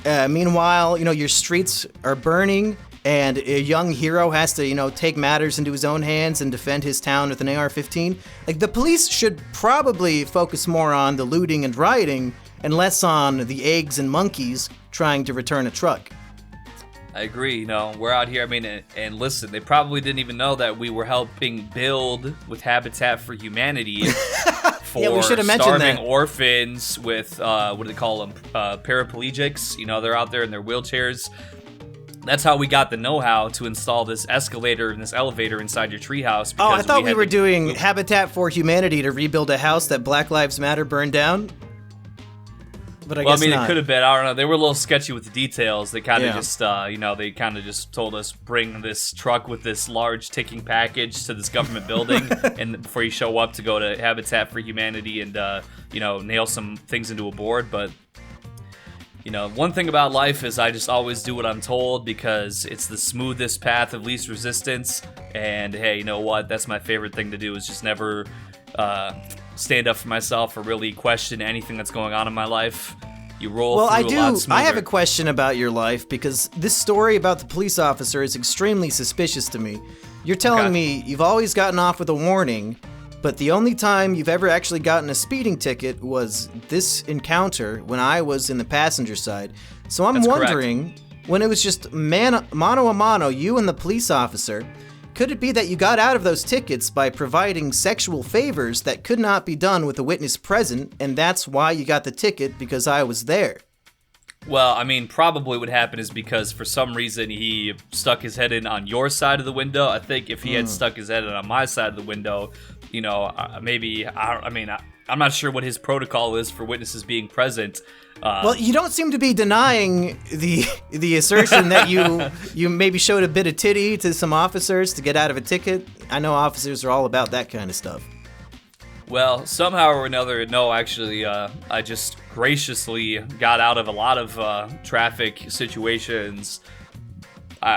Meanwhile, your streets are burning and a young hero has to, take matters into his own hands and defend his town with an AR-15. Like, the police should probably focus more on the looting and rioting and less on the eggs and monkeys trying to return a truck. I agree. We're out here. And listen, they probably didn't even know that we were helping build with Habitat for Humanity for Yeah, we should have mentioned starving that. orphans with, what do they call them? Paraplegics. They're out there in their wheelchairs. That's how we got the know-how to install this escalator and this elevator inside your treehouse. Oh, I thought we were doing Habitat for Humanity to rebuild a house that Black Lives Matter burned down. But I guess not. It could have been. I don't know. They were a little sketchy with the details. They kind of just, they kind of just told us, bring this truck with this large ticking package to this government building, and before you show up to go to Habitat for Humanity and, nail some things into a board. But, one thing about life is I just always do what I'm told because it's the smoothest path of least resistance. And hey, you know what? That's my favorite thing to do is just never stand up for myself or really question anything that's going on in my life. You roll through a lot smoother. I have a question about your life because this story about the police officer is extremely suspicious to me. You're telling me you've always gotten off with a warning, but the only time you've ever actually gotten a speeding ticket was this encounter when I was in the passenger side. So I'm wondering, when it was just mano a mano, you and the police officer, could it be that you got out of those tickets by providing sexual favors that could not be done with a witness present, and that's why you got the ticket because I was there? Well, probably what happened is because for some reason he stuck his head in on your side of the window. I think if he had stuck his head in on my side of the window, I'm not sure what his protocol is for witnesses being present. Well, you don't seem to be denying the assertion that you maybe showed a bit of titty to some officers to get out of a ticket. I know officers are all about that kind of stuff. Well, somehow or another, no, actually, I just graciously got out of a lot of traffic situations.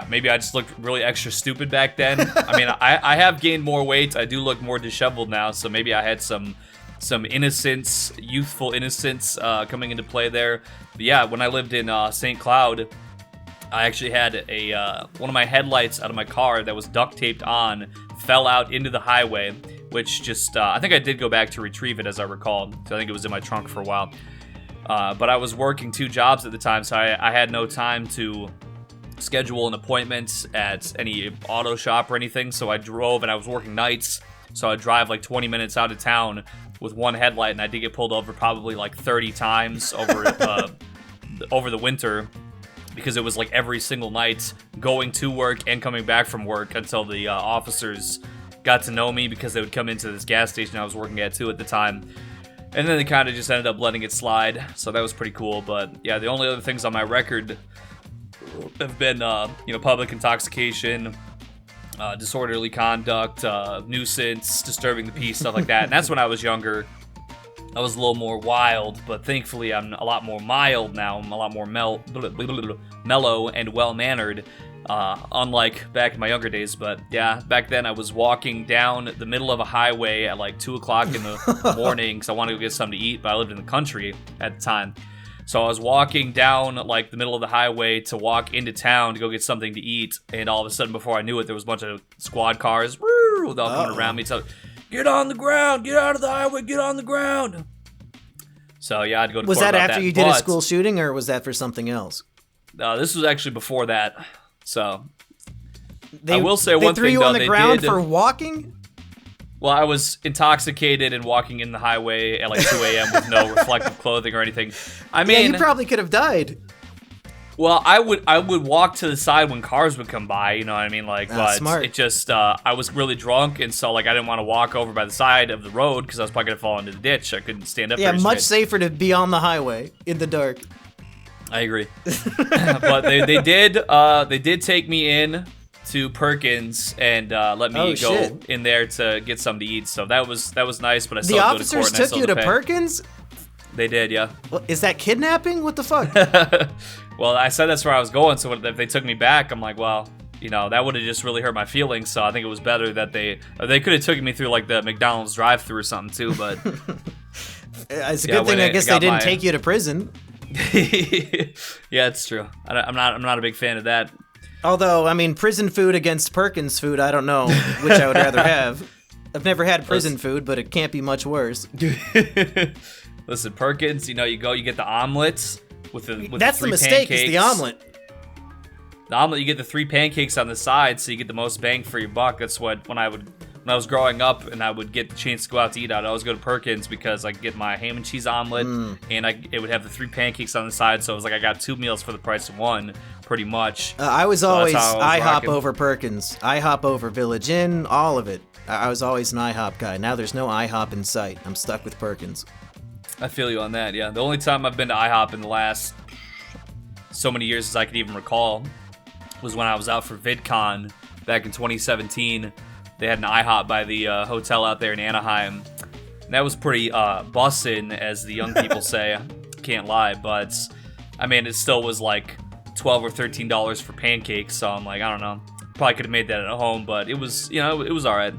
Maybe I just looked really extra stupid back then. I have gained more weight. I do look more disheveled now, so maybe I had some innocence, youthful innocence coming into play there. But yeah, when I lived in St. Cloud, I actually had one of my headlights out of my car that was duct taped on fell out into the highway, which just, I think I did go back to retrieve it as I recalled. So I think it was in my trunk for a while. But I was working 2 jobs at the time, so I had no time to schedule an appointment at any auto shop or anything. So I drove, and I was working nights, so I'd drive like 20 minutes out of town with one headlight, and I did get pulled over probably like 30 times over the winter, because it was like every single night going to work and coming back from work until the officers got to know me, because they would come into this gas station I was working at too at the time. And then they kind of just ended up letting it slide, so that was pretty cool. But yeah, the only other things on my record have been, public intoxication, disorderly conduct, nuisance, disturbing the peace, stuff like that. And that's when I was younger. I was a little more wild, but thankfully I'm a lot more mild now. I'm a lot more mellow and well-mannered, unlike back in my younger days. But yeah, back then I was walking down the middle of a highway at like 2 o'clock in the morning because I wanted to go get something to eat, but I lived in the country at the time. So I was walking down like the middle of the highway to walk into town to go get something to eat, and all of a sudden, before I knew it, there was a bunch of squad cars all coming around me. So, get on the ground, get out of the highway, get on the ground. So yeah, I had to go to court about that. Was that after you did a school shooting, or was that for something else? This was actually before that. So I will say one thing, though. They threw you on the ground for walking? Well, I was intoxicated and walking in the highway at like 2 a.m. with no reflective clothing or anything. Yeah, you probably could have died. Well, I would walk to the side when cars would come by, you know what I mean? But smart. It just, I was really drunk, and so I didn't want to walk over by the side of the road because I was probably going to fall into the ditch. I couldn't stand up very straight. Yeah, much safer to be on the highway in the dark. I agree. But they did take me in to Perkins and let me go in there to get something to eat. So that was nice, but I still have to go to court. The officers took you to Perkins? They did, yeah. Well, is that kidnapping? What the fuck? Well, I said that's where I was going, so if they took me back, I'm like, well, that would have just really hurt my feelings, so I think it was better that they could have taken me through like the McDonald's drive-thru or something too, but it's a good thing I guess they didn't take you to prison. Yeah, it's true. I'm not a big fan of that. Although, I mean, prison food against Perkins food, I don't know which I would rather have. I've never had prison food, but it can't be much worse. Listen, Perkins, you get the omelets with the That's the 3 mistake, pancakes. is the omelet. The omelet, you get the 3 pancakes on the side, so you get the most bang for your buck. That's what when I was growing up and I would get the chance to go out to eat out, I always go to Perkins because I could get my ham and cheese omelet and it would have the 3 pancakes on the side, so it was like I got 2 meals for the price of 1, pretty much. I was always IHOP rocking. over Perkins, IHOP over Village Inn, all of it. I was always an IHOP guy. Now there's no IHOP in sight. I'm stuck with Perkins. I feel you on that, yeah. The only time I've been to IHOP in the last so many years as I can even recall was when I was out for VidCon back in 2017. They had an IHOP by the hotel out there in Anaheim. And that was pretty bussin', as the young people say. Can't lie, but I mean, it still was like $12 or $13 for pancakes. So I'm like, I don't know. Probably could have made that at home, but it was, it was all right.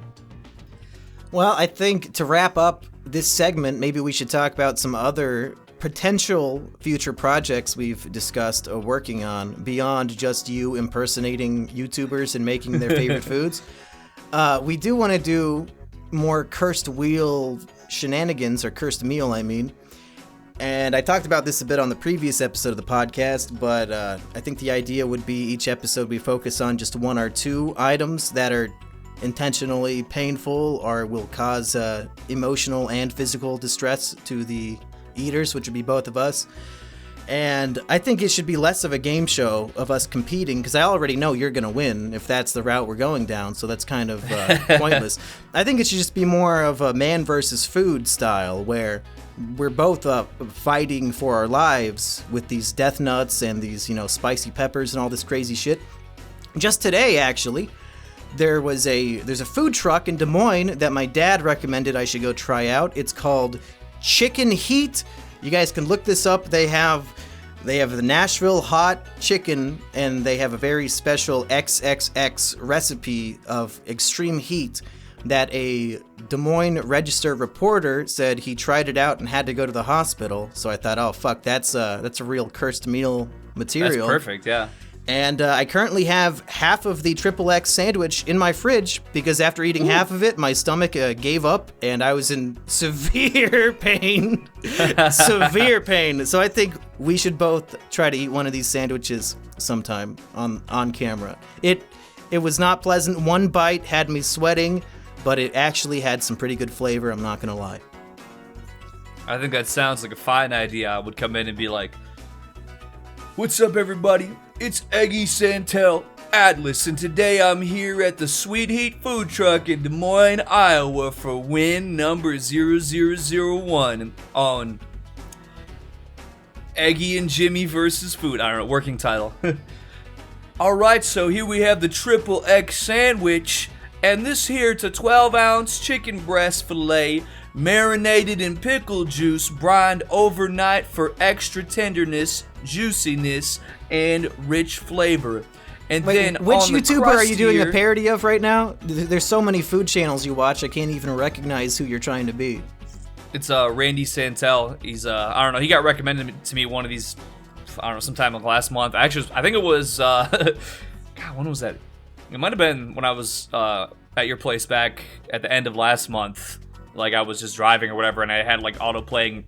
Well, I think to wrap up this segment, maybe we should talk about some other potential future projects we've discussed or working on beyond just you impersonating YouTubers and making their favorite foods. We do want to do more cursed wheel shenanigans, or cursed meal, I mean. And I talked about this a bit on the previous episode of the podcast, but I think the idea would be each episode we focus on just 1 or 2 items that are intentionally painful or will cause emotional and physical distress to the eaters, which would be both of us. And I think it should be less of a game show of us competing, because I already know you're going to win if that's the route we're going down, so that's kind of pointless. I think it should just be more of a man versus food style, where we're both fighting for our lives with these death nuts and these, spicy peppers and all this crazy shit. Just today, actually, there's a food truck in Des Moines that my dad recommended I should go try out. It's called Chicken Heat. You guys can look this up. They have the Nashville hot chicken, and they have a very special XXX recipe of extreme heat that a Des Moines Register reporter said he tried it out and had to go to the hospital. So I thought, oh fuck, that's a real cursed meal material. That's perfect, yeah. And I currently have half of the XXX sandwich in my fridge because after eating half of it, my stomach gave up and I was in severe pain. Severe pain. So I think we should both try to eat one of these sandwiches sometime on camera. It was not pleasant. One bite had me sweating, but it actually had some pretty good flavor, I'm not going to lie. I think that sounds like a fine idea. I would come in and be like, "What's up, everybody? It's Eggy Santel Atlas, and today I'm here at the Sweet Heat Food Truck in Des Moines, Iowa for win number 0001 on Eggy and Jimmy versus Food." I don't know, working title. Alright, so here we have the XXX sandwich, and this here it's a 12-ounce chicken breast filet marinated in pickle juice, brined overnight for extra tenderness, juiciness, and rich flavor. And Wait, then which on the YouTuber crust are you doing here, a parody of right now? There's so many food channels you watch, I can't even recognize who you're trying to be. It's Randy Santel. He's I don't know, he got recommended to me one of these, I don't know, sometime like last month. Actually, I think it was God, when was that? It might have been when I was at your place back at the end of last month. Like I was just driving or whatever, and I had like auto playing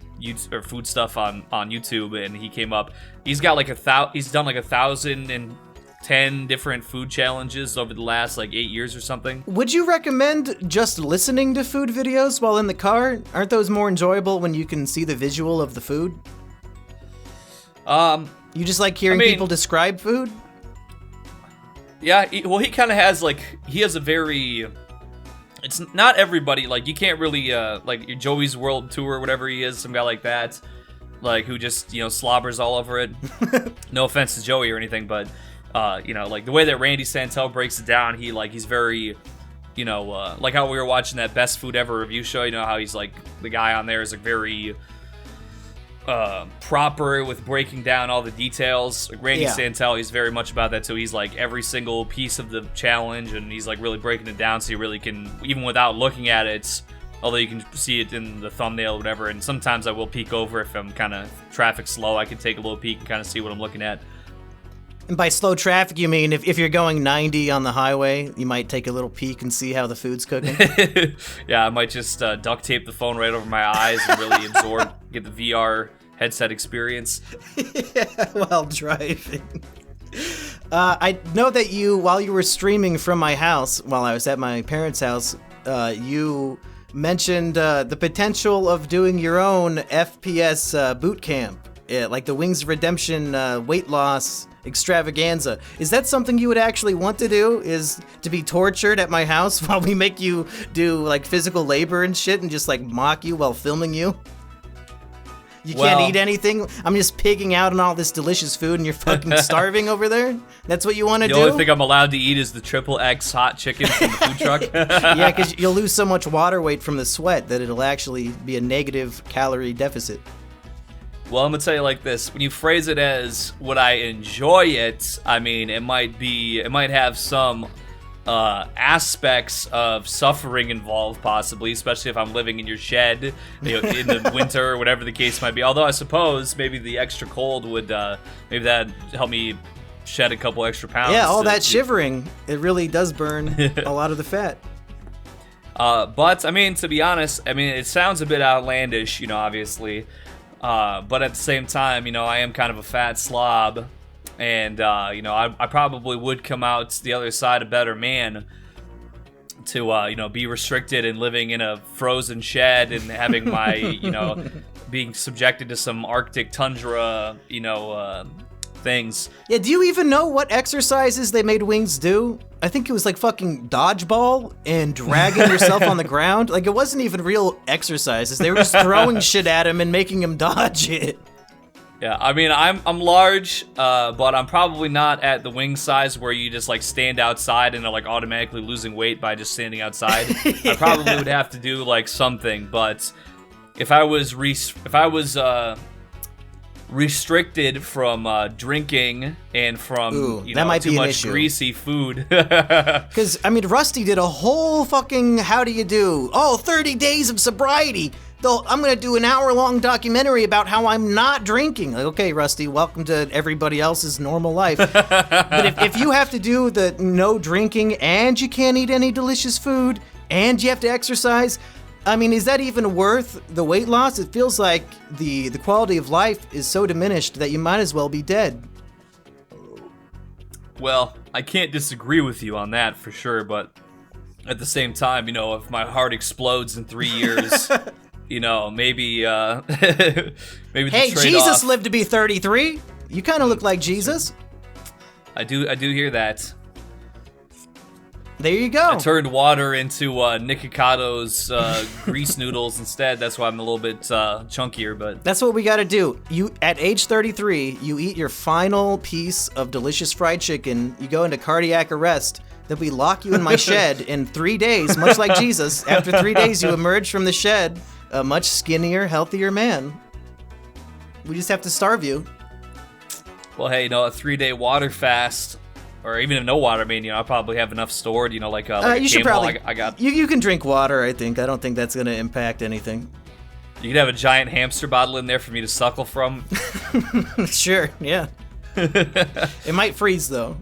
food stuff on YouTube, and he came up. He's got like he's done like 1,010 different food challenges over the last like 8 years or something. Would you recommend just listening to food videos while in the car? Aren't those more enjoyable when you can see the visual of the food? You just like hearing people describe food? Yeah, he kind of has he has a very. It's not everybody, like, you can't really, like, your Joey's World Tour or whatever he is, some guy like that, like, who just, slobbers all over it. No offense to Joey or anything, but, like, the way that Randy Santel breaks it down, he's very, like how we were watching that Best Food Ever review show, how he's, like, the guy on there is, like, very proper with breaking down all the details. Like Randy Santel, he's very much about that too. He's like every single piece of the challenge, and he's like really breaking it down so you really can, even without looking at it, although you can see it in the thumbnail or whatever. And sometimes I will peek over if I'm kind of traffic slow. I can take a little peek and kind of see what I'm looking at. And by slow traffic, you mean if you're going 90 on the highway, you might take a little peek and see how the food's cooking? Yeah, I might just duct tape the phone right over my eyes and really get the VR headset experience. Yeah, while driving. I know that while you were streaming from my house, while I was at my parents' house, you mentioned the potential of doing your own FPS boot camp, like the Wings of Redemption weight loss extravaganza. Is that something you would actually want to do, is to be tortured at my house while we make you do like physical labor and shit and just like mock you while filming you? You can't eat anything? I'm just pigging out on all this delicious food and you're fucking starving over there? That's what you want to do? The only thing I'm allowed to eat is the triple X hot chicken from the food truck. Yeah, because you'll lose so much water weight from the sweat that it'll actually be a negative calorie deficit. Well, I'm gonna tell you like this: when you phrase it as "would I enjoy it," I mean it might have some aspects of suffering involved, possibly, especially if I'm living in your shed, in the winter or whatever the case might be. Although I suppose maybe the extra cold would maybe that help me shed a couple extra pounds. Yeah, all that shivering, it really does burn a lot of the fat. But I mean, to be honest, I mean it sounds a bit outlandish, obviously. But at the same time, I am kind of a fat slob, and I probably would come out the other side a better man to be restricted and living in a frozen shed and having my being subjected to some Arctic tundra things. Yeah, do you even know what exercises they made Wings do? I think it was like fucking dodgeball and dragging yourself on the ground. Like, it wasn't even real exercises. They were just throwing shit at him and making him dodge it. Yeah, I mean, I'm large, but I'm probably not at the wing size where you just like stand outside and are like automatically losing weight by just standing outside. Yeah. I probably would have to do like something, but if I was restricted from drinking and from that might too be an much issue. Greasy food. Because I mean, Rusty did a whole fucking 30 days of sobriety. I'm gonna do an hour-long documentary about how I'm not drinking. Like, okay, Rusty, welcome to everybody else's normal life. But if you have to do the no drinking and you can't eat any delicious food and you have to exercise, I mean, is that even worth the weight loss? It feels like the quality of life is so diminished that you might as well be dead. Well, I can't disagree with you on that for sure, but at the same time, if my heart explodes in 3 years, maybe maybe Hey, the Jesus trade-off. lived to be 33. You kind of look like Jesus. I do hear that. There you go. I turned water into Nikocato's grease noodles instead. That's why I'm a little bit chunkier, but That's what we gotta do. You, at age 33, you eat your final piece of delicious fried chicken, you go into cardiac arrest, then we lock you in my shed in 3 days, much like Jesus. After 3 days, you emerge from the shed a much skinnier, healthier man. We just have to starve you. well, hey, a 3-day water fast, or even if no water, I mean, I'll probably have enough stored, like a you should camel. probably. I got. You can drink water. I think. I don't think that's gonna impact anything. You could have a giant hamster bottle in there for me to suckle from. Sure. Yeah. It might freeze though.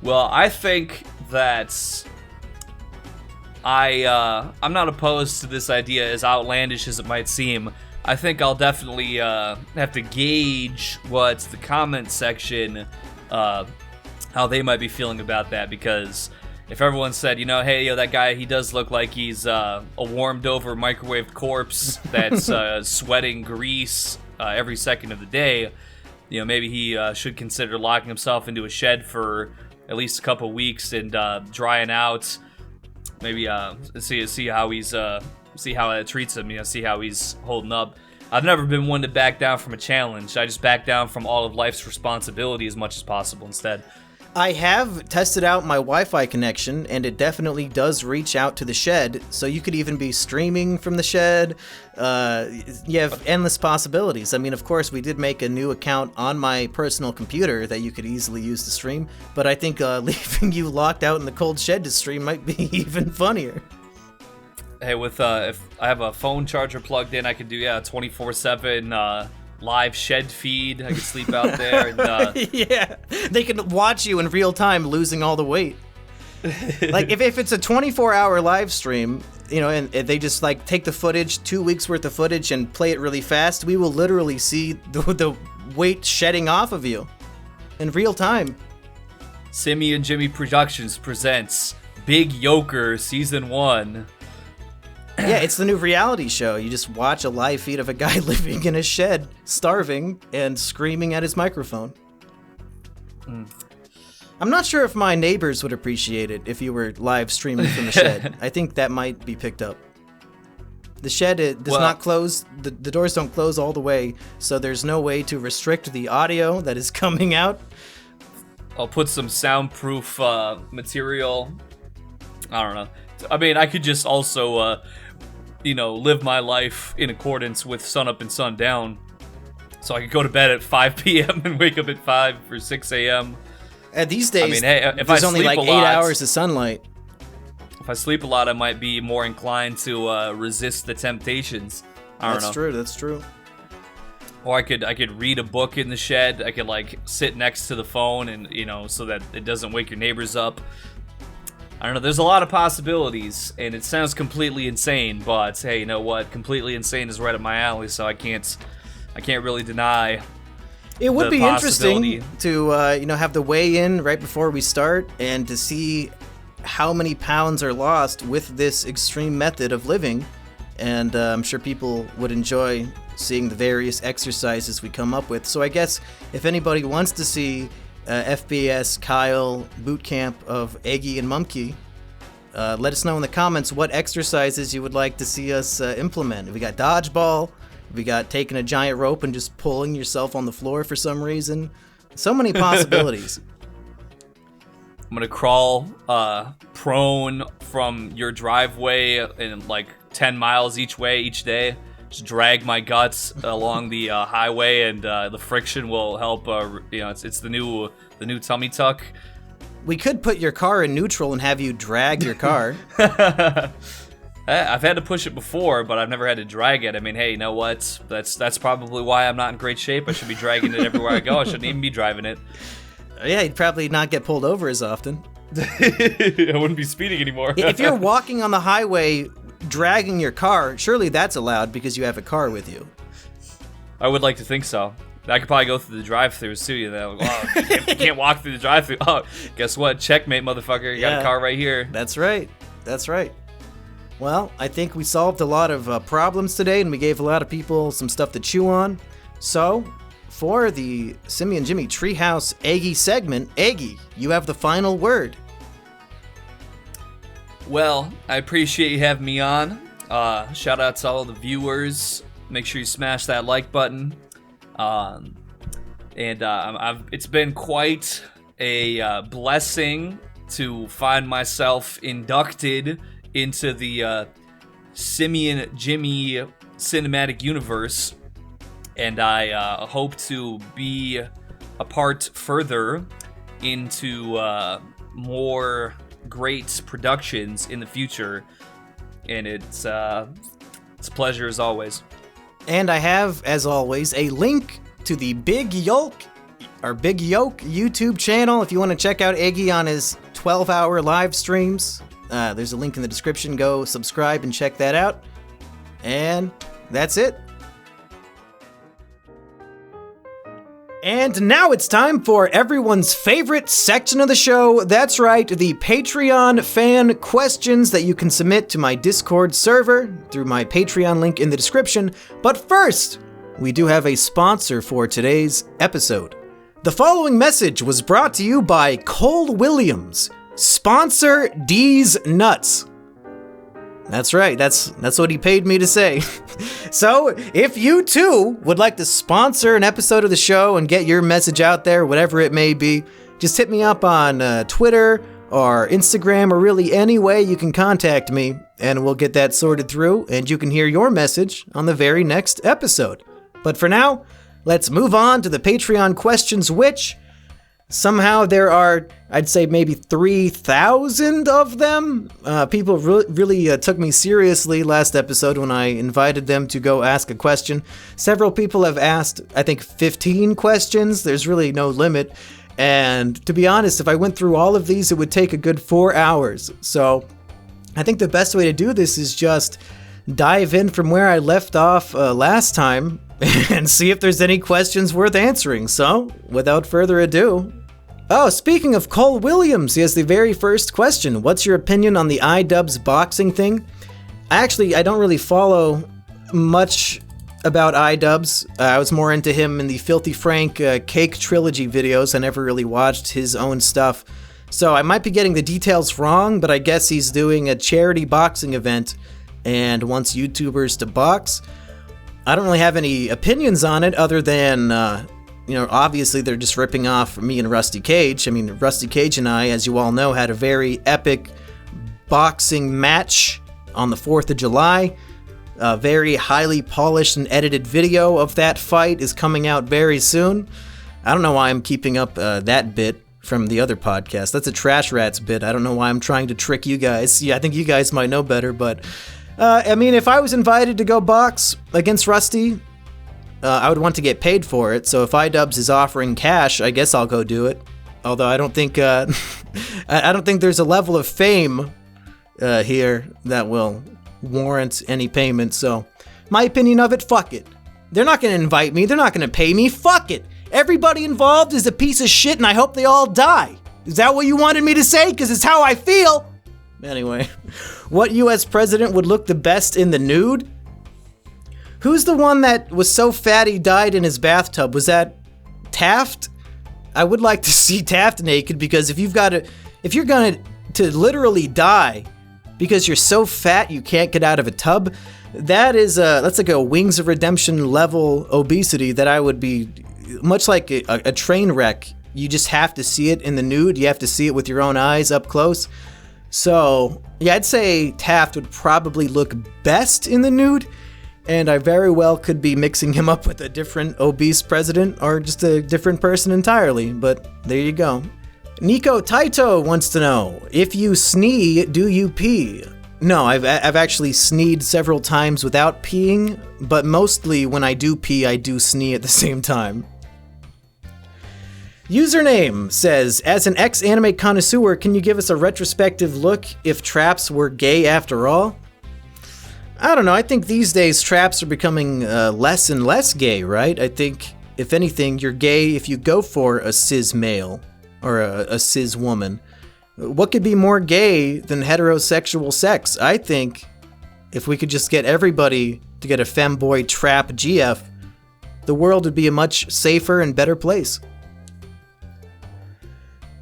Well, I think that I'm not opposed to this idea, as outlandish as it might seem. I think I'll definitely have to gauge what the comment section, how they might be feeling about that, because if everyone said, hey, that guy, he does look like he's a warmed over microwaved corpse that's sweating grease every second of the day, maybe he should consider locking himself into a shed for at least a couple weeks and drying out. Maybe see how it treats him. See how he's holding up. I've never been one to back down from a challenge. I just back down from all of life's responsibility as much as possible instead. I have tested out my Wi-Fi connection, and it definitely does reach out to the shed, so you could even be streaming from the shed. You have endless possibilities. I mean, of course, we did make a new account on my personal computer that you could easily use to stream, but I think leaving you locked out in the cold shed to stream might be even funnier. Hey, with if I have a phone charger plugged in, I could do 24/7 live shed feed. I could sleep out there. And, yeah, they can watch you in real time losing all the weight. Like if it's a 24-hour live stream, you know, and they just like take the footage, 2 weeks worth of footage, and play it really fast, we will literally see the weight shedding off of you in real time. Simian Jimmy Productions presents Big Yolker Season 1. Yeah, it's the new reality show. You just watch a live feed of a guy living in a shed, starving, and screaming at his microphone. I'm not sure if my neighbors would appreciate it if you were live streaming from the shed. I think that might be picked up. The shed does not close, the doors don't close all the way, so there's no way to restrict the audio that is coming out. I'll put some soundproof material. I don't know. I mean, I could just also, live my life in accordance with sunup and sundown. So I could go to bed at 5 p.m. and wake up at 5 or 6 a.m. These days, I mean, hey, if there's I only sleep like a 8 lot, hours of sunlight. If I sleep a lot, I might be more inclined to resist the temptations. I don't know. That's true. Or I could read a book in the shed. I could like sit next to the phone and so that it doesn't wake your neighbors up. I don't know. There's a lot of possibilities, and it sounds completely insane. But hey, you know what? Completely insane is right up my alley, so I can't really deny. It would be possibility. interesting to have the weigh-in right before we start, and to see how many pounds are lost with this extreme method of living. And I'm sure people would enjoy seeing the various exercises we come up with. So I guess if anybody wants to see FBS Kyle boot camp of Eggy and Mumkey, let us know in the comments what exercises you would like to see us implement. We got dodgeball, we got taking a giant rope and just pulling yourself on the floor for some reason. So many possibilities. I'm gonna crawl prone from your driveway in like 10 miles each way each day. Just drag my guts along the highway, and the friction will help. It's the new tummy tuck. We could put your car in neutral and have you drag your car. I've had to push it before, but I've never had to drag it. I mean, hey, you know what? That's probably why I'm not in great shape. I should be dragging it everywhere I go. I shouldn't even be driving it. Yeah, you'd probably not get pulled over as often. I wouldn't be speeding anymore. If you're walking on the highway dragging your car, surely that's allowed because you have a car with you. I would like to think so. I could probably go through the drive-thrus too. You can't walk through the drive-thru. Oh, guess what? Checkmate, motherfucker. You got a car right here. That's right. Well, I think we solved a lot of problems today, and we gave a lot of people some stuff to chew on. So, for the Simian Jimmy Treehouse Eggy segment, Eggy, you have the final word. Well, I appreciate you having me on. Shout out to all the viewers. Make sure you smash that like button. It's been quite a blessing to find myself inducted into the Simian Jimmy cinematic universe, and I hope to be a part further into more great productions in the future, and it's a pleasure as always. And I have, as always, a link to the Big Yolk, our Big Yolk YouTube channel. If you want to check out Eggy on his 12-hour live streams, there's a link in the description. Go subscribe and check that out. And that's it. And now it's time for everyone's favorite section of the show. That's right, the Patreon fan questions that you can submit to my Discord server through my Patreon link in the description. But first, we do have a sponsor for today's episode. The following message was brought to you by Cole Williams. Sponsor D's Nuts. That's right, that's what he paid me to say. So, if you too would like to sponsor an episode of the show and get your message out there, whatever it may be, just hit me up on Twitter or Instagram, or really any way you can contact me, and we'll get that sorted through, and you can hear your message on the very next episode. But for now, let's move on to the Patreon questions, which Somehow there are, I'd say maybe 3,000 of them. People really took me seriously last episode when I invited them to go ask a question. Several people have asked, I think, 15 questions. There's really no limit. And to be honest, if I went through all of these, it would take a good 4 hours. So I think the best way to do this is just dive in from where I left off last time and see if there's any questions worth answering. So, without further ado... Oh, speaking of Cole Williams, he has the very first question. What's your opinion on the iDubbbz boxing thing? I don't really follow much about iDubbbz. I was more into him in the Filthy Frank Cake Trilogy videos. I never really watched his own stuff. So I might be getting the details wrong, but I guess he's doing a charity boxing event and wants YouTubers to box. I don't really have any opinions on it other than... obviously they're just ripping off me and Rusty Cage. I mean, Rusty Cage and I, as you all know, had a very epic boxing match on the 4th of July. A very highly polished and edited video of that fight is coming out very soon. I don't know why I'm keeping up that bit from the other podcast. That's a Trash Rats bit. I don't know why I'm trying to trick you guys. Yeah, I think you guys might know better, but... if I was invited to go box against Rusty... I would want to get paid for it, so if iDubbbz is offering cash, I guess I'll go do it. Although I don't think I don't think there's a level of fame here that will warrant any payment. So, my opinion of it, fuck it. They're not going to invite me. They're not going to pay me. Fuck it. Everybody involved is a piece of shit, and I hope they all die. Is that what you wanted me to say? Because it's how I feel. Anyway, what U.S. president would look the best in the nude? Who's the one that was so fat he died in his bathtub? Was that Taft? I would like to see Taft naked, because if you're gonna literally die because you're so fat you can't get out of a tub, that's like a Wings of Redemption level obesity that I would be much like a train wreck. You just have to see it in the nude. You have to see it with your own eyes up close. So yeah, I'd say Taft would probably look best in the nude. And I very well could be mixing him up with a different obese president or just a different person entirely, but there you go. Nico Taito wants to know, if you snee, do you pee? No, I've actually sneed several times without peeing, but mostly when I do pee, I do snee at the same time. Username says, as an ex-anime connoisseur, can you give us a retrospective look if traps were gay after all? I don't know, I think these days traps are becoming less and less gay, right? I think, if anything, you're gay if you go for a cis male or a cis woman. What could be more gay than heterosexual sex? I think if we could just get everybody to get a femboy trap GF, the world would be a much safer and better place.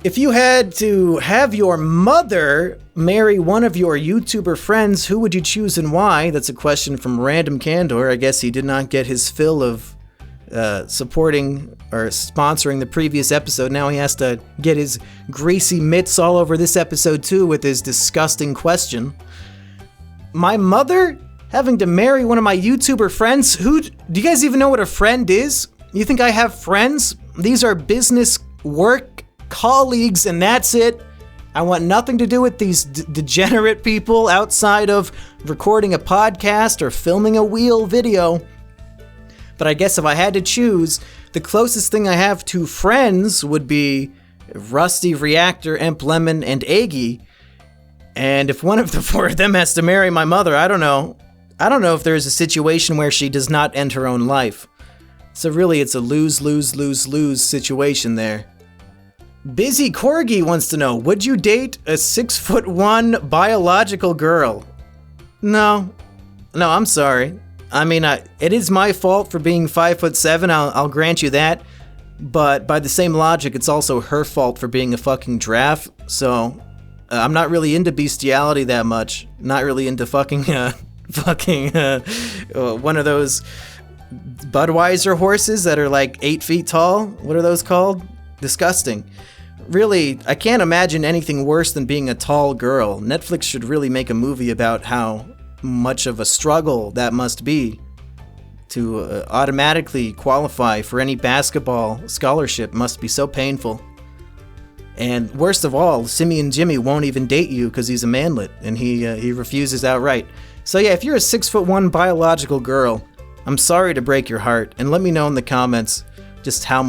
If you had to have your mother marry one of your YouTuber friends, who would you choose and why? That's a question from Random Candor. I guess he did not get his fill of supporting or sponsoring the previous episode. Now he has to get his greasy mitts all over this episode too with his disgusting question. My mother having to marry one of my YouTuber friends? Do you guys even know what a friend is? You think I have friends? These are business work colleagues, and that's it. I want nothing to do with these degenerate people outside of recording a podcast or filming a wheel video. But I guess if I had to choose, the closest thing I have to friends would be Rusty, Reactor, Emp Lemon, and Eggy. And if one of the four of them has to marry my mother, I don't know. I don't know if there's a situation where she does not end her own life. So really, it's a lose-lose-lose-lose situation there. Busy Corgi wants to know, would you date a 6'1" biological girl? No, I'm sorry. I mean, it is my fault for being 5'7", I'll grant you that. But by the same logic, it's also her fault for being a fucking draft. So, I'm not really into bestiality that much. Not really into fucking one of those Budweiser horses that are like 8 feet tall. What are those called? Disgusting. Really, I can't imagine anything worse than being a tall girl. Netflix should really make a movie about how much of a struggle that must be to automatically qualify for any basketball scholarship. Must be so painful. And worst of all, Simian Jimmy won't even date you because he's a manlet, and he refuses outright. So yeah, if you're a 6'1" biological girl, I'm sorry to break your heart, and let me know in the comments just how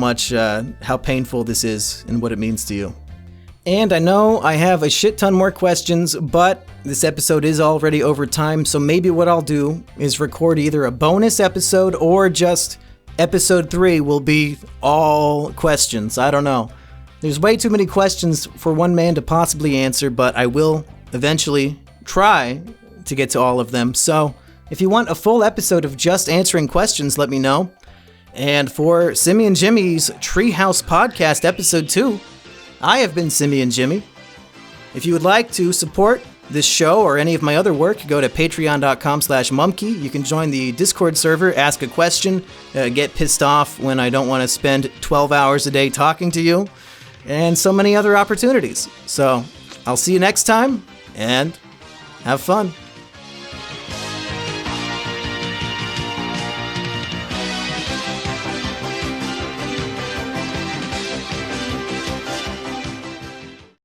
painful this is and what it means to you. And I know I have a shit ton more questions, but this episode is already over time, so maybe what I'll do is record either a bonus episode or just episode 3 will be all questions. I don't know. There's way too many questions for one man to possibly answer, but I will eventually try to get to all of them. So if you want a full episode of just answering questions, let me know. And for Simian Jimmy's Treehouse Podcast Episode 2, I have been Simian Jimmy. If you would like to support this show or any of my other work, go to patreon.com/mumkey. You can join the Discord server, ask a question, get pissed off when I don't want to spend 12 hours a day talking to you, and so many other opportunities. So I'll see you next time, and have fun.